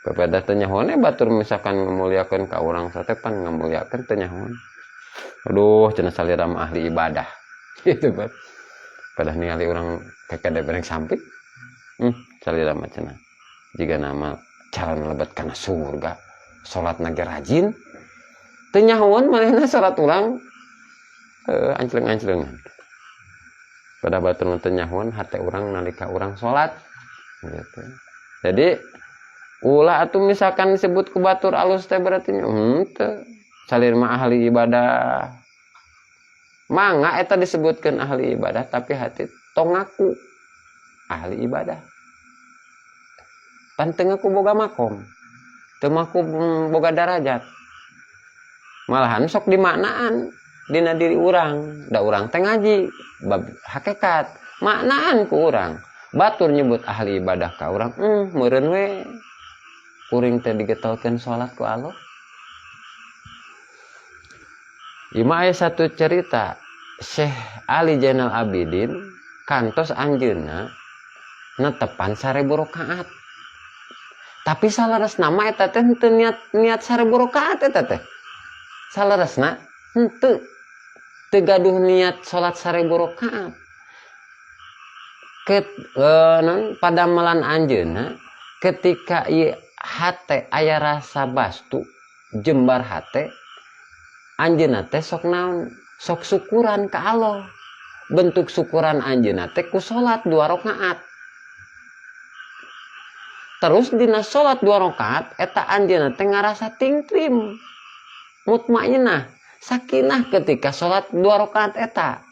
kepada teu nyahoan batur misalkan ngamuliakeun ka urang satepan ngamuliakeun teu nyahoan aduh cenah salira mah ahli ibadah gitu kan pada ningali urang kakade bareng samping salira mah cenah jiga nama calon lebat kana surga salat nage rajin teu nyahoan manehna salat urang ancleng-anclengan pada batur teu nyahoan hate urang nalika urang salat gitu. Jadi ulah atuh misalkan disebut ku batur alus teh berarti henteu salir mah ahli ibadah mangga eta disebutkeun ahli ibadah tapi hati tong ngaku ahli ibadah pan teu ngaku boga makom teu ngaku boga darajat malahan sok dimaknaan dina diri urang da urang teh ngaji bab hakikat maknaan ku urang batur nyebut ahli ibadah ka urang meureun we kuring teh digetolkeun salat ku Allah. Ima aya satu cerita Syekh Ali Zainal Abidin kantos anjeunna netepan 1000 rakaat. Tapi salaresna mah eta teh henteu niat 1000 rakaat eta teh. Salaresna henteu teu gaduh niat salat 1000 rakaat. Padamelan anjeunna ketika ieu hate aya rasa bastu jembar hate anjeunna teh sok naon sok syukuran ka Allah bentuk syukuran anjeunna teh ku salat 2 rakaat terus dina salat 2 rakaat eta anjeunna teh ngarasa tingklim mutmainnah sakinah ketika salat 2 rakaat eta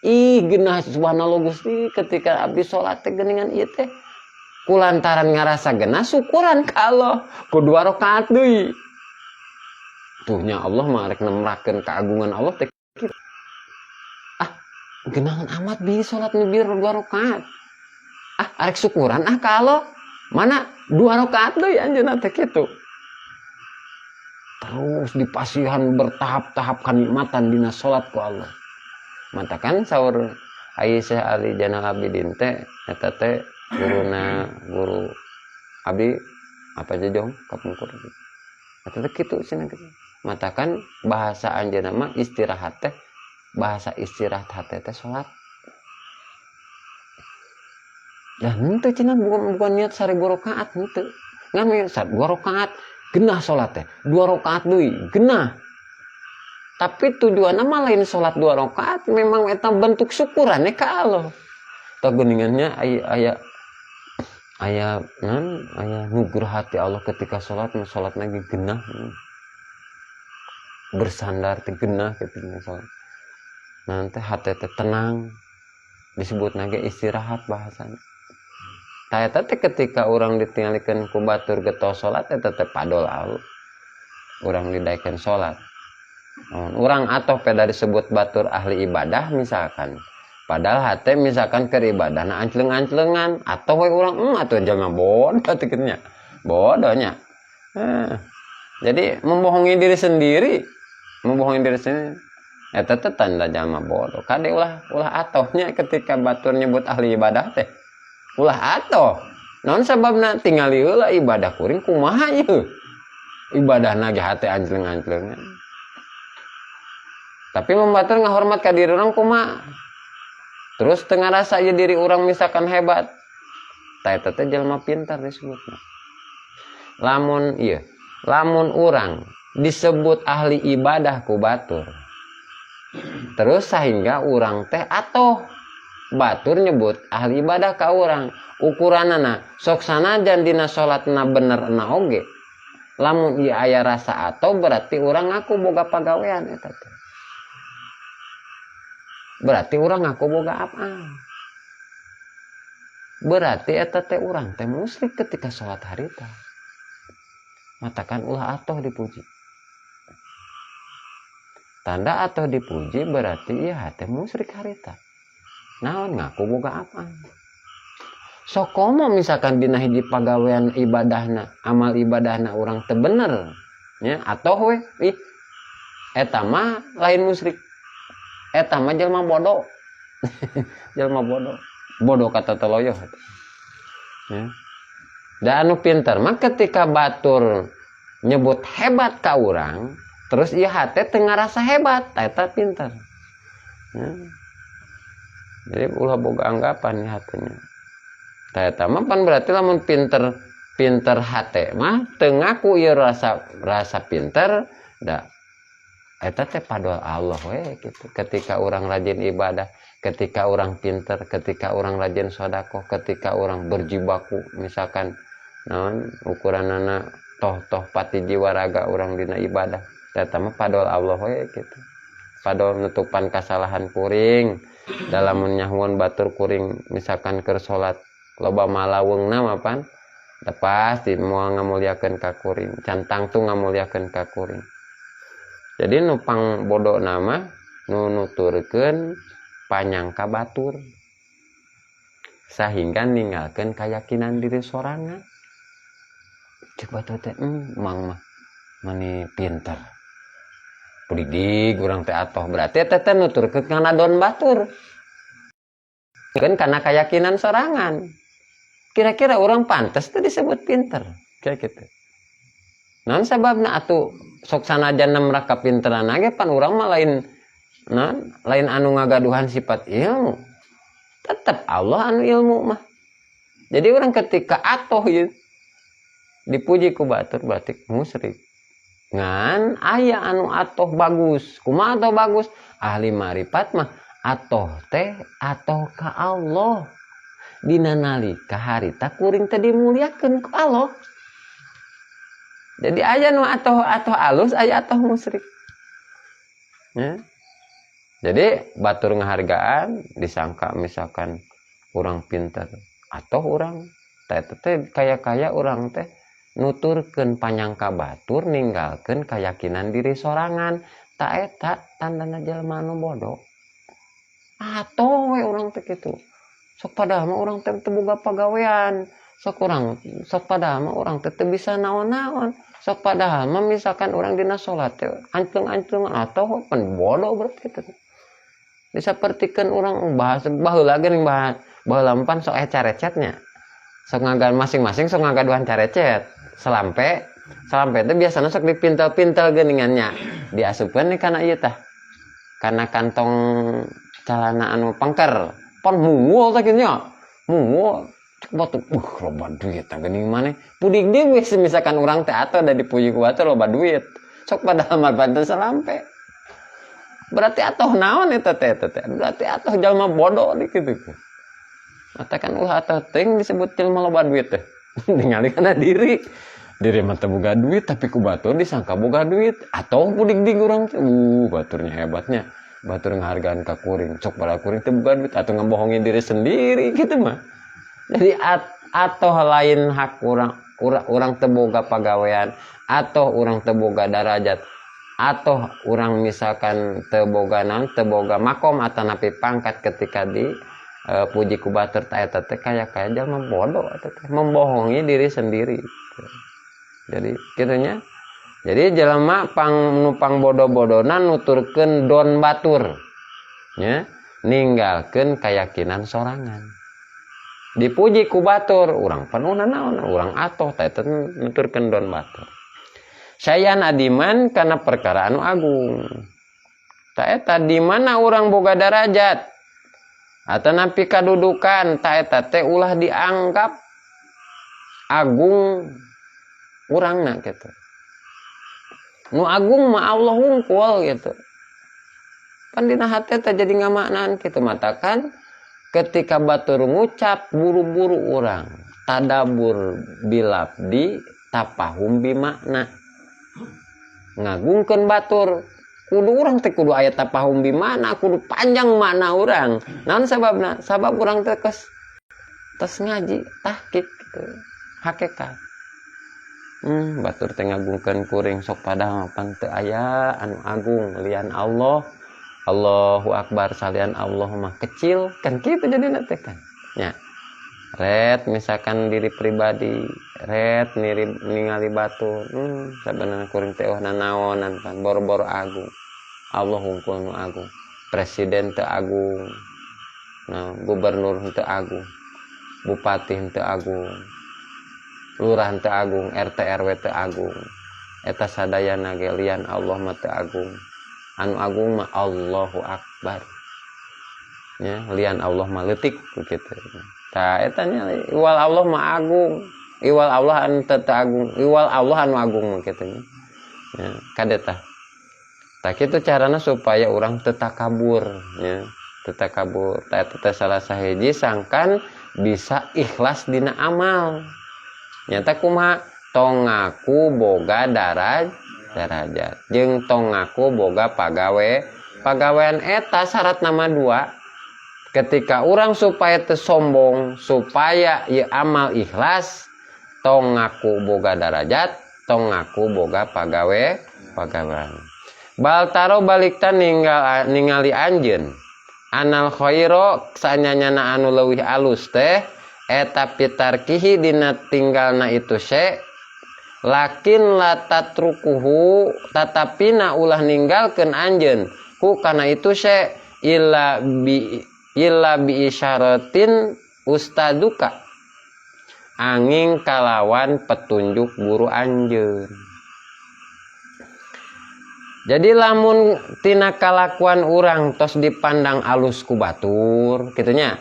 geunah subhanallah Gusti ketika abdi salat teh geuningan ieu teh kulantaran ngarasa geunah syukuran ka Allah ku 2 rakaat deui tuhnya Allah mah rek nemrakeun keagungan Allah teh kitu. Geunangan amat bi salat nu 2 rakaat. Arek syukuran ka Allah. Mana 2 rakaat deui anjeunna teh kitu. Terus dipasihan bertahap-tahap kanikmatan dina salat ku Allah. Matakan saur Aisyah Ali Zainal Abidin teh eta teh guru abdi apa jejong kapungkur. Eta teh kitu cenah kitu. Matakan bahasa anjeunna mah istirahat teh bahasa istirahat hate teh salat. Dan henteu cenah bukan niat 1000 rakaat henteu. Ngami 2 rakaat genah salat teh. 2 rakaat deui genah. Tapi tujuanna mah lain salat 2 rakaat memang eta bentuk syukuran ka Allah. Tah geuningannya aya nugrah hati Allah ketika salat lagi genah. Bersandar teh genah ketika salat. Nanti hati teh tenang disebut nage istirahat bahasana. Tah eta teh ketika urang ditingalikeun ku batur getol salat eta teh padol Allah. Urang didaekeun salat. Urang atoh peda disebut batur ahli ibadah misalkan. Padahal hate misalkan keur ibadahna ancleng-anclengan atau we urang atuh jelema bodoh teh kitu nya. Bodohnya. Jadi membohongi diri sendiri eta teh tanda jalma bodoh kade ulah atohnya ketika batur nyebut ahli ibadah teh ulah atoh naon sababna tingali heula ibadah kuring kumaha ieu ibadahna ge hate anjleng-anjlengan tapi membatur ngahormat ka diri urang kumaha terus teu ngarasa ieu diri urang misalkan hebat ta eta teh jelema pintar disebutna lamun urang disebut ahli ibadah ku batur terus sehingga urang teh atoh batur nyebut ahli ibadah ka urang ukuranana sok sanajan dina salatna bener na oge lamun ieu aya rasa atoh berarti urang ngaku boga pagawean eta teh berarti urang ngaku boga apa berarti eta teh urang teh musyrik ketika salat harita matakan ulah atoh dipuji tanda atoh dipuji berarti ieu teh musyrik harita naon ngaku boga apa sok komo misalkan dina hiji pagawean ibadahna amal ibadahna urang teu bener nya atoh we eta mah lain musyrik eta mah jelema bodoh jelema bodoh kata teloyoh ya da anu pinter mah ketika batur nyebut hebat ka urang terus ieu hate teu ngarasa hebat eta pinter ya. Jadi ulah boga anggapan nih hatenya. Eta mah pan berarti lamun pinter hate mah teu ngaku ieu rasa pinter da eta teh padol Allah we gitu. Ketika orang rajin ibadah, ketika orang pinter, ketika orang rajin sedekah, ketika orang berjibaku misalkan naon ukuranana toh pati jiwa raga orang dina ibadah. Eta mah padol Allah we gitu. Padol nutupan kasalahan kuring. Dalam menyahun batur kuring misalkan keur salat loba malaweungna mah pan da pasti moal ngamuliakeun ka kuring cantang tuh ngamuliakeun ka kuring jadi nu pang bodo nama nu nuturkeun panyangka batur sehingga ninggalkeun keyakinan diri sorangan cek batur teh mang mah mani pinter pudig urang teh atoh berarti eta teh nuturkeun kana don batur kan karena keyakinan sorangan kira-kira orang pantas teh disebut pinter kayak gitu naon sababna atuh sok sanajan nemrah kapinteran ge pan urang mah lain anu ngagaduhan sifat ilmu tetep Allah anu ilmu mah jadi orang ketika atoh ieu dipuji ku batur berarti musyrik ngan aya anu atoh bagus kumaha atoh bagus ahli marifat mah atoh teh atoh ka Allah dina nalika harita kuring teh dimuliakeun ku Allah jadi aya nu atoh alus aya atoh musyrik ya jadi batur ngahargaan disangka misalkan urang pinter atoh urang teh kaya urang teh nuturkeun panyangka batur ninggalkeun keyakinan diri sorangan ta eta tandana jelema nu bodoh atoh we urang teh kitu sok padahal mah urang teh teu boga pagawean sok padahal mah urang teh teu bisa naon-naon sok padahal mah misalkan urang dina salat teh ancleng-anclengan atoh pan bodoh berarti kitu disapertikeun urang bahas baheula ge ning baheula pan sok carecetnya sok ngagan masing-masing sok ngagaduhan carecet selampe teh biasana sok dipintel-pintel geuningannya diasupkeun kana ieu tah kana kantong calana anu pangker pan mungul teh kitu nya mungul cek batu loba duit tah geuning maneh pudig deui misalkan urang teh atoh da dipuji ku batur loba duit sok padahal mah banten salampe berarti atoh naon eta teh berarti atoh jalma bodoh di kitu matakan ulah atoh teuing disebut jelema loba duit teh ningali kana diri mah teu boga duit tapi ku batur disangka boga duit atoh pudig di urang teh baturnya hebatnya batur ngahargaan ka kuring cok bala kuring teu boga duit atuh ngebohongin diri sendiri gitu mah jadi atoh lain hak urang teu boga pagawean atoh urang teu boga darajat atoh urang misalkan teu boga makom atanapi pangkat ketika di puji ku batur ta eta teh kaya jalma bodoh eta teh membohongi diri sendiri jadi kitu jadi jelema nupang bodoh-bodohna nuturkeun don batur nya ninggalkeun keyakinan sorangan dipuji ku batur urang penuh naon urang atoh teh nuturkeun don batur sayan adiman kana perkara anu agung ta eta di mana urang boga darajat atau napi kadudukan ta eta teh ulah dianggap agung urangna gitu nu agung mah Allah hungkul gitu pan dina hate teh jadi ngamaknaan kitu matakan ketika batur ngucap buru-buru urang tadabur bilabdi tapahum bimakna ngagungkeun batur kudu urang teh kudu aya tapahum bimakna kudu panjang makna urang naon sababna sabab urang teh tos ngaji tahqiq gitu hakikat batur teh ngagungkeun kuring sok padahal pan teu aya anu agung lian Allah Allahu Akbar salian Allah mah kecil kan gitu jadi teh kan nya red misalkan diri pribadi red ningali batur sabenerna kuring teh nanaonan pan boro-boro agung Allah hungkul nu agung presiden teu agung nah gubernur teu agung bupati teu agung lurah teu agung RT RW teu agung eta sadayana ge lian Allah mah teu agung anu agung mah Allahu Akbar ya lian Allah mah leutik kitu tah eta nya iwal Allah mah agung iwal Allah anu teu agung iwal Allah anu agung mah kitu nya ya kadeta tah kitu carana supaya urang teu takabur ya teu takabur tah eta teh salah sahiji sangkan bisa ikhlas dina amal nyata kumaha tong ngaku boga darajat jeung tong ngaku boga pagawean eta syarat nama 2 ketika urang supaya teu sombong supaya ieu amal ikhlas tong ngaku boga darajat tong ngaku boga pagawean bal taro balikta ningali anjeun anal khairo sanyanyana anu leuwih alus teh eta pitarkihi dina tinggalna itu lakin latatrukuhu tatapina ulah ninggalkeun anjeun ku kana itu illa bi isyaratin ustaduka angin kalawan petunjuk guru anjeun jadi lamun tina kalakuan urang tos dipandang alus ku batur kitunya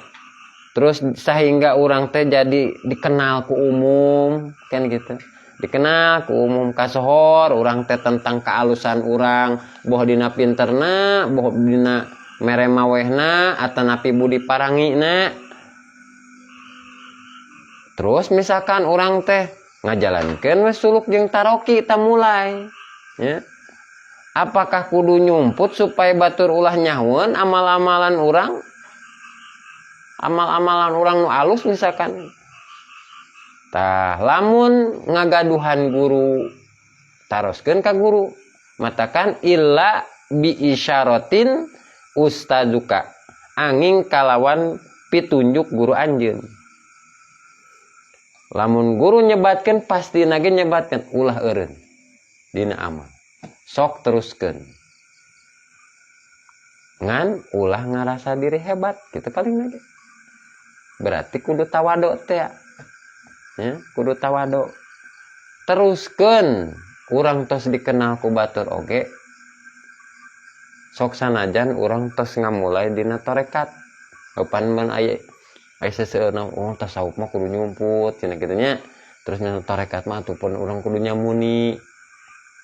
terus sehingga orang teh jadi dikenal ku umum kan gitu dikenal ku umum kasohor orang teh tentang kealusan orang boh dina pinterna boh dina meremawehna atanapi budi parangina terus misalkan orang teh ngajalankeun we suluk jeung taroki ta mulai ya apakah kudu nyumput supaya batur ulah nyaweun amal-amalan orang amal-amalan orang nu alus misalkan tah lamun ngagaduhan guru taroskeun ka guru matakan illa bi isyaratin ustaduka angin kalawan pitunjuk guru anjeun lamun guru nyebatkeun pasti nage nyebatkeun ulah eureun dina amal sok teruskeun ngan ulah ngarasa diri hebat gitu paling nage berarti kudu tawado teh ya kudu tawado teruskeun urang tos dikenal ku batur oge sok sanajan urang tos ngamulai dina tarekat eupan mun aya seseueuna oh tasawuf mah kudu nyumput cenah kitu nya terus na tarekat mah atuh urang kudu nyamuni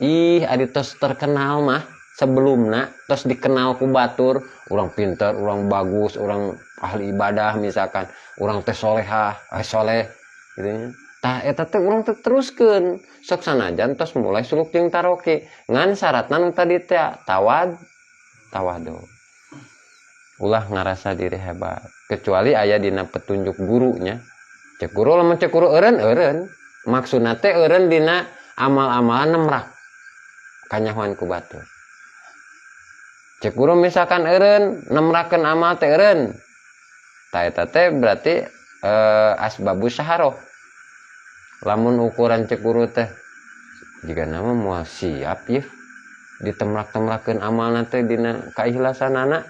ih ari tos terkenal mah sebelumna tos dikenal ku batur urang pinter urang bagus urang ahli ibadah misalkan urang teh solehah soleh gitu nya tah eta teh urang teh teruskeun sok sanajan tos mulai suluk jeung taroki ngan syaratna nu tadi teh tawado ulah ngarasa diri hebat kecuali aya dina petunjuk gurunya cek guru lamun cek guru eureun maksudna teh eureun dina amal-amalan nemrak kanyahoan ku batur cek guru misalkan eureun nemrakeun amal teh eureun tah eta teh berarti asbabus syaharoh lamun ukuran cek guru teh jika nama moal siap ya ditemrak-temrakeun amalna teh dina kaikhlasanana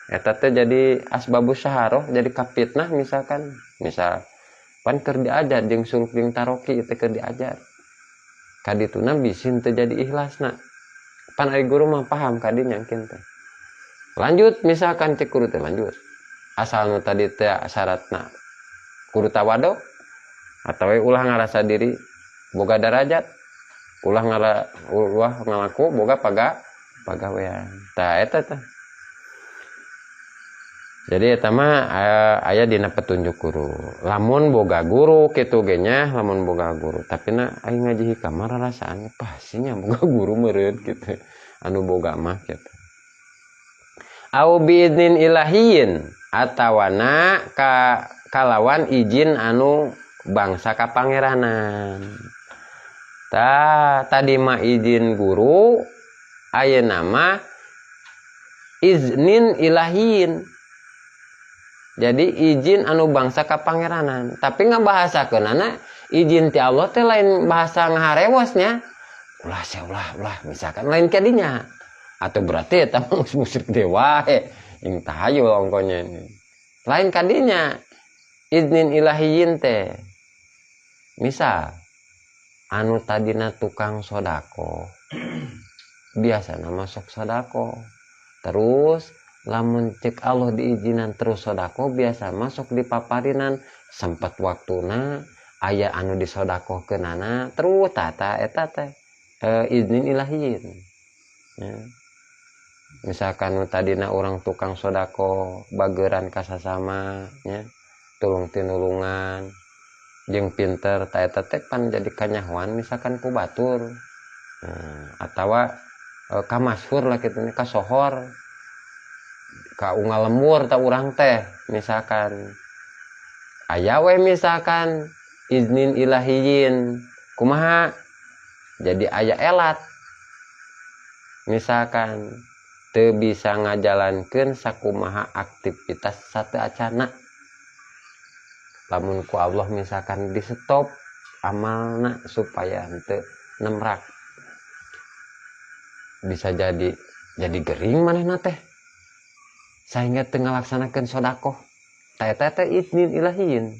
eta teh jadi asbabus syaharoh jadi kapitnah misalkan misal pan keur diajar jeung suluk jeung taroki teh keur diajar kadituna bisin teu jadi ikhlasna pan ari guru mah paham kadinya kitu lanjut misalkan cek guru teh lanjut asal nu tadi teh syaratna kudu tawado atau ulah ngarasa diri boga derajat ulah ngalaku boga pagawean tah eta teh. Jadi eta mah aya dina petunjuk guru. Lamun boga guru kitu ge nya, lamun boga guru. Tapi na aing ngaji hikam mah rarasaan pastinya boga guru meureun kitu. Anu boga mah kitu. Au biidnin ilahiyin atawana kalawan izin anu bangsa ka pangeranan. Tadi mah izin guru, ayeuna mah iznin ilahiyin. Jadi izin anu bangsa ka pangeranan, tapi ngabahasakeunana izin ti Allah teh lain bahasa ngaharewosnya. Ulah misalkan lain kadinya. Atau berarti eta musyrik dewa ing tahayu ongkonya ini. Lain kadinya iznin ilahiyin teh. Misal anu tadina tukang sodako biasana masuk sodako terus lamun cek Allah diizinan terus sodako biasa masuk di paparinan sempat waktuna aya anu disodako kenana terus tata eta teh iznin ilahiyin ya. Misalkan tadina orang tukang sodako bageran kasasama ya tulung tinulungan jeung pinter ta eta teh pan jadi kanyahoan misalkan ku batur atawa ka masyhur lah kitu ka sohor ka unggal lembur ta urang teh misalkan aya we misalkan iznin ilahiyin kumaha jadi aya elat misalkan teu bisa ngajalankeun sakumaha aktivitas sateu acana lamun ku Allah misalkan di stop amalna supaya henteu nemrak bisa jadi gering manehna teh sehingga teu ngalaksanakeun sedekah eta teh iznin ilahiyin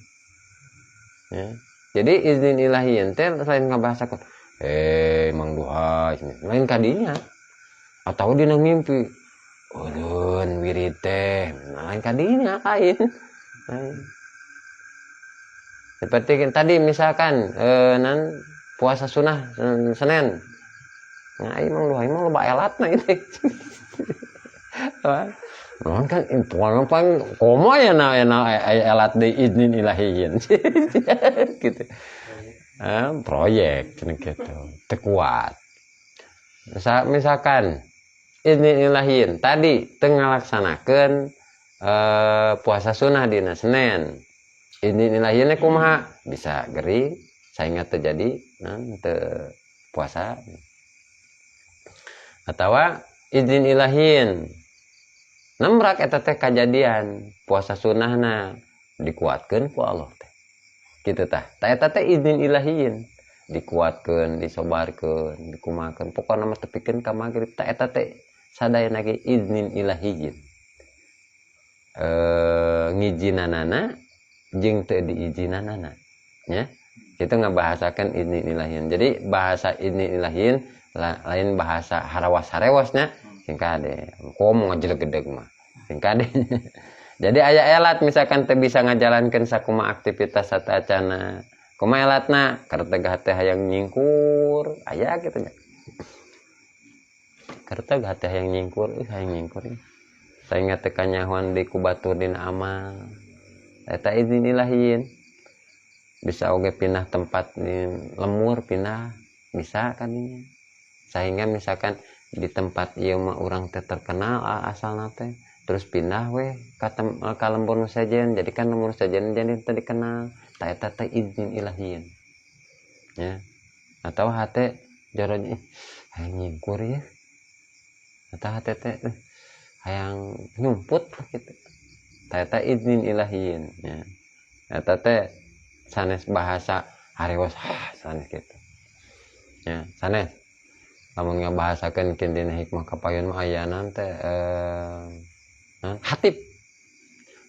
ya. Jadi iznin ilahiyin teh selain ngabahasakeun mang duha lain kadinya atau dina mimpi ulun wirid teh lain kadinya lain. Seperti tadi misalkan puasa sunnah Senin. Nah, emang lu loba elatna ini. Nah, kan puasa paling komo ya elat di iznin ilahiyin. Gitu. Proyek gitu. Teu kuat. Misalkan iznin ilahiyin tadi teu ngalaksanakeun puasa sunnah dina Senin. Iznin ilahiyin kumaha bisa gering saingga terjadi teu puasa atawa izin ilahiyin nemrak eta teh kajadian puasa sunnahna dikuatkeun ku Allah teh kitu tah eta teh izin ilahiyin dikuatkeun disobarkeun dikumahakeun pokona mah tepikeun ka magrib tah eta teh sadayana ge iznin ilahiyin ngijinanana jeung teu diizinanana nya kita ngabahasakeun iznin ilahiyin jadi bahasa iznin ilahiyin lain bahasa harawas-harewasnya singkade komo ngajelegedeg mah singkade jadi aya elat misalkan teu bisa ngajalankeun sakumaha aktivitas satacana kumaha elatna keur tegah teh hayang nyingkur aya kitu nya keur tegah teh hayang nyingkur saingga teu kanyahoan di kubatur dina amal eta izin ilahiyin bisa oge pindah tempat lemur pindah bisa kan ini sehingga misalkan di tempat ieu mah urang teh terkenal asalna teh terus pindah we ka lembur nu sejen jadi kan lembur sejen jadi teu dikenal ta eta teh izin ilahiyin ya atau hate jaronya hayang nyingkur ya atau hate teh hayang nyumput gitu ta eta izin ilahiyin ya eta teh sanes bahasa harewas sanes kitu ya sanes lamun ngabahasakeun dina hikmah kapayun mah ayana teh hatib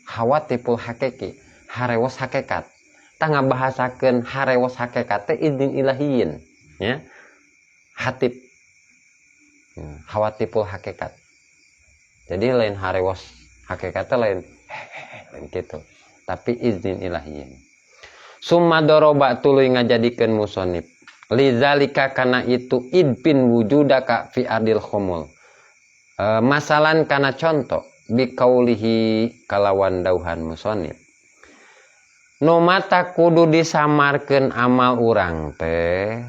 hawatipul hakiki harewas hakikat. Ta ngabahasakeun harewas hakikat teh idzin ilahiyin ya. Hatib. Hawatipul hakikat. Jadi lain harewas hakikat teh lain gitu. Tapi idzin ilahiyin. Summa doroba tuluy ngajadikeun musannif. Lidzalika kana itu idpin wujudaka fi adil khumul. Masalan kana contoh bikaulihi kalawan dauhan musannif. Nu mata kudu disamarkeun amal urang teh.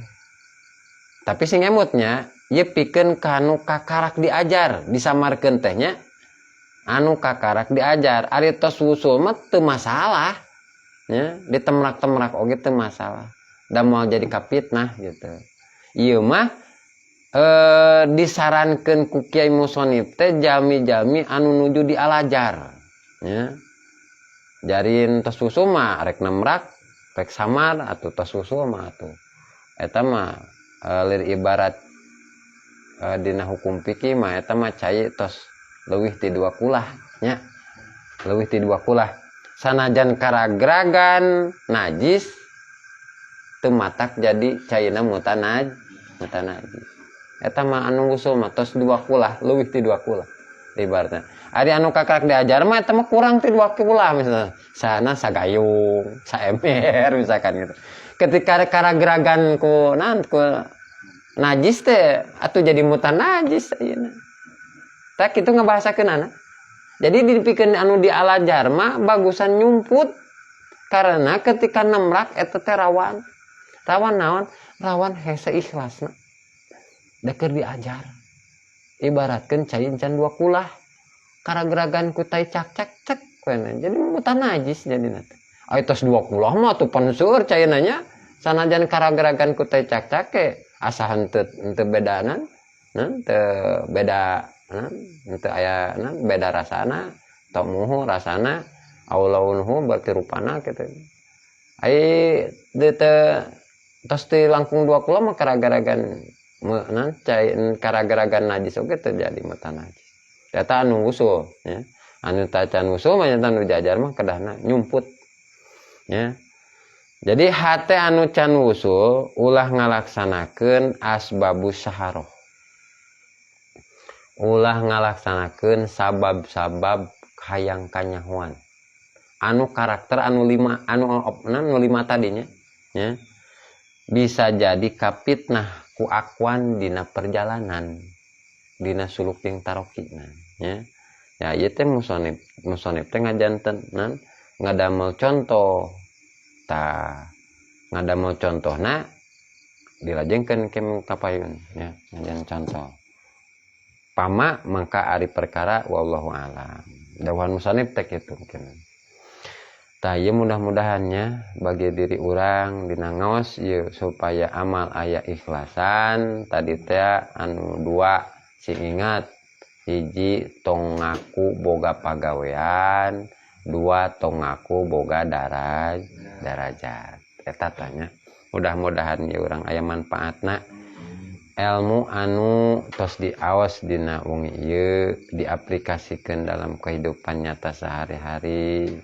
Tapi sing emutnya ye pikeun kanu kakarak diajar, disamarkeun teh nya. Anu kakarak diajar, ari tos wusul mah teu masalah. Ya, ditemrak-temrak oge teu masalah. Da moal jadi kapitnah gitu. Ieu mah disarankeun ku Kiai Musonib teh jami-jami anu nuju di alajar ya. Jarin tos susu mah rek nemrak rek samar atuh tos susu mah atuh eta mah lir ibarat dina hukum fikih mah eta mah cai tos leuwih ti 2 kulah nya. Leuwih ti 2 kulah sanajan karagragan najis teu matak jadi caina mutanaj mutanajis. Eta mah anu usul mah tos 2 kulah, leuwih ti 2 kulah. Ibaratna. Ari anu kakarak diajar mah eta mah kurang ti 2 kulah misalnya. Sana sagayung, saember misalkan gitu. Ketika karageragan ku najis teh atuh jadi mutan najis ayeuna. Tah kitu ngabahasakeunana. Jadi dipikeun anu di alajar mah bagusan nyumput. Karena ketika nemrak eta teh rawan. Rawan naon? Rawan hese ikhlasna. Deker diajar ibaratkan cain can 2 kulah karageragan kutai cak kena jadi mutan najis jadi nanti tos 2 kulah mah tuh penseur cainanya sanajan karageragan kutai cak ke asa henteu bedanan teu beda teu aya beda rasana tok muhu rasana aulaunhu berarti rupana kitu ai teu tos teu langkung 2 kulah mah karageragan cain karageragan najis oge terjadi mata najis. Eta anu usul ya. Anu tacan usul mah nya anu jajar mah kedahna nyumput. Ya. Jadi hate anu can usul ulah ngalaksanakeun asbabus saharoh. Ulah ngalaksanakeun sabab-sabab hayang kanyahuan. Anu karakter anu 5 anu 5 tadinya ya. Bisa jadi kapitnah ku akwan dina perjalanan dina suluk jeung tarokina ya. Ya ieu teh musonib teh ngajantenan ngadamel contoh. Tah ngadamel contohna dilajengkeun ke kapayun ya ngajan contoh. Pama mangka ari perkara wallahu alam. Dawuhan musonib teh kitu mungkin. Tah ieu mudah-mudahannya bagi diri urang dina ngaos ieu supaya amal aya ikhlasan tadi teh anu 2 sing ingat hiji tong ngaku boga pagawean 2 tong ngaku boga darajat eta tanya mudah-mudahan ieu urang aya manfaatna ilmu anu tos diaos dina wengi ieu diaplikasikeun dalam kehidupan nyata sehari-hari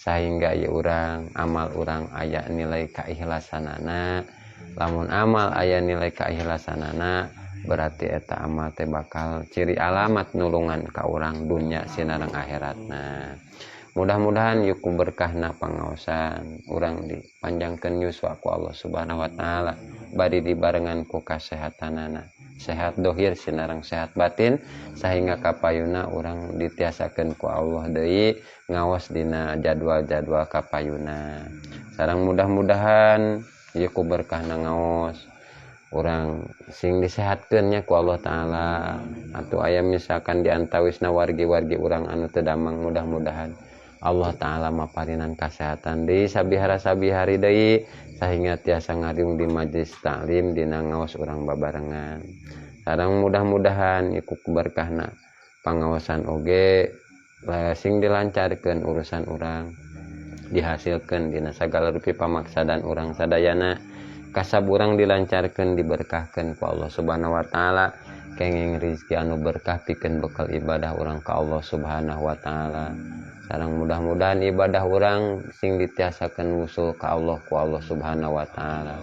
sehingga ya urang amal urang aya nilai keikhlasanana lamun amal aya nilai keikhlasanana berarti eta amal teh bakal ciri alamat nulungan ka urang dunya sinareng akhiratna. Mudah-mudahan yuku berkahna pangaosan urang dipanjangkeun yuswa ku Allah Subhanahu wa taala bari dibarengan ku kasehatanana sehat dohir sinareng sehat batin sehingga kapayuna urang ditiasakeun ku Allah deui ngaos dina jadwal-jadwal kapayuna sareng mudah-mudahan ieu ku berkahna ngaos urang sing disehatkeun nya ku Allah taala atuh aya misalkan di antawisna wargi-wargi urang anu teu damang mudah-mudahan Allah taala maparinan kasehatan deui sabihara-sabihari deui sehingga tiasa ngariung di majelis taklim dina ngaos urang babarengan sareng mudah-mudahan iku berkahna pangaosan oge sing dilancarkeun urusan urang dihasilkeun dina sagala rupi pamaksadan urang sadayana kasab urang dilancarkeun diberkahkeun ku Allah Subhanahu wa taala kenging rizki anu berkah pikeun bekal ibadah urang ka Allah Subhanahu wa taala. Sareng mudah-mudahan ibadah urang sing ditiasakeun wusul ka Allah ku Allah Subhanahu wa taala.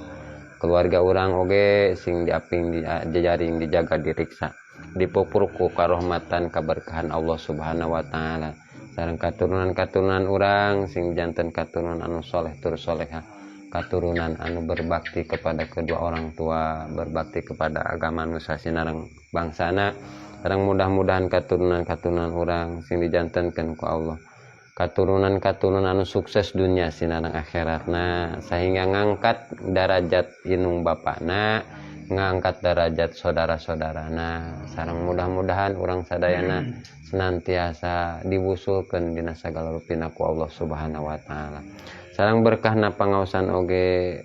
Keluarga urang oge sing diaping dijaring dijaga diriksa dipupur ku karahmatan kaberkahan Allah Subhanahu wa taala. Sareng katurunan-katurunan urang sing janten katurunan anu soleh tur solehah, katurunan anu berbakti kepada kedua orang tua, berbakti kepada agama nusa sinareng bangsana. Sareng mudah-mudahan katurunan-katurunan urang sing dijantenkeun ku Allah, katurunan-katurunan anu sukses dunia sinareng akhiratna, sehingga ngangkat derajat inung bapana, ngangkat derajat saudara-saudarana. Sareng mudah-mudahan urang sadayana senantiasa diwusulkeun dina sagala rupina ku Allah Subhanahu wa taala. Sareng berkahna pangaosan oge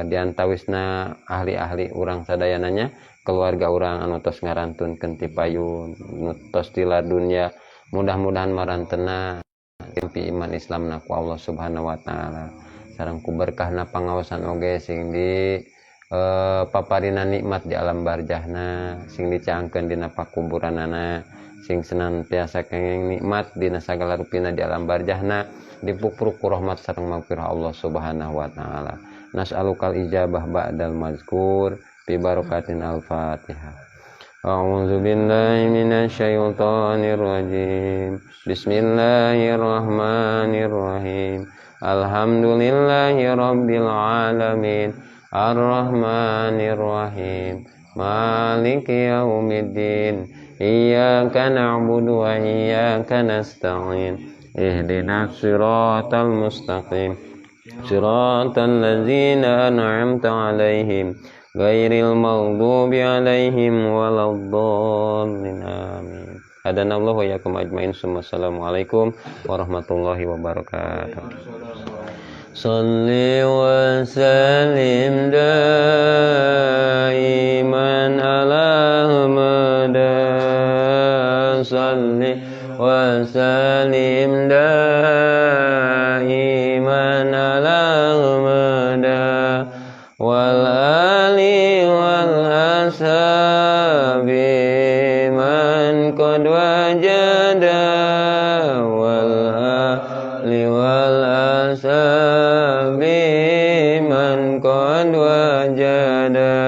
diantawisna ahli-ahli urang sadayananya, keluarga urang anu tos ngarantunkeun ti payun, nu tos tilar dunya, mudah-mudahan marantena impi iman Islamna ku Allah Subhanahu wa taala. Sareng ku berkahna pangaosan oge sing di paparina nikmat di alam barzahna, sing dicaangkeun dina pakuburanana, sing senantiasa kenging nikmat dina sagala rupina di alam barzahna, dipupur ku rahmat sareng maghfirah Allah Subhanahu wa taala. Nas'alukal ijabah ba'dal mazkur bi barakatin al-Fatihah. A'udzu billahi minasy syaithanir rajim. Bismillahirrahmanirrahim. Alhamdulillahi rabbil alamin. Ar-Rahmanir Rahim. Maliki yaumiddin. Iyyaka na'budu wa iyyaka nasta'in. Ihdinas siratal mustaqim. Siratal ladzina an'amta 'alaihim ghairil maghdubi 'alaihim waladdallin. Amin. Hadanallahu wa iyyakum ajmain. Assalamualaikum warahmatullahi wabarakatuh. Salli wa sallim daiman ala Ahmad. Salli wa sallim daiman ala Ahmad wal ali wal ashabi man qad wajada wal ali wal ashabi man qad wajada.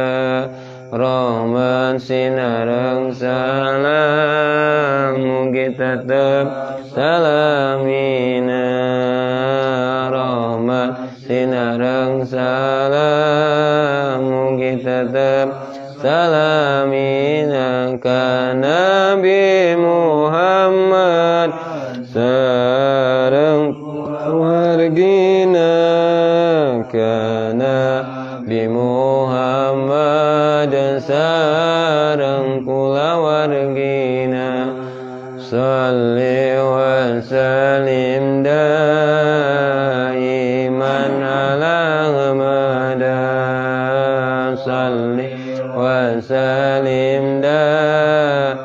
Rahman sinareng salam mugi tetep salamina. Rahman sinareng salam mugi tetep salamina ka Nabi Muhammad sareng wargina, ka Nabi Muhammad sareng kulawargina. Salli wa sallim daiman ala Ahmad. Salli wa sallim daiman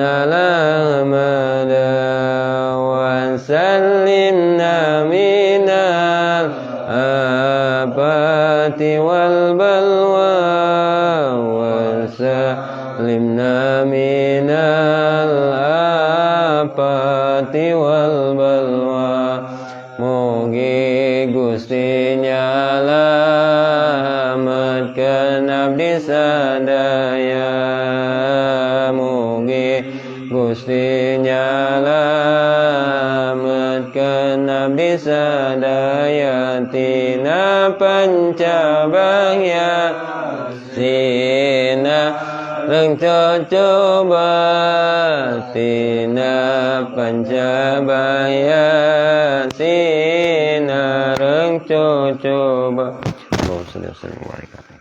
ala Ahmad wa sallimna minal afati wal balwa wa sallimna minal afati wal balwa. Mugi Gusti nyalametkeun abdi sadaya. Mugi Gusti nyalametkeun abdi sadaya tina pancabahya sina reng coba tina pancabahya sina reng coba. Allahumma shalli wa sallim wa barik.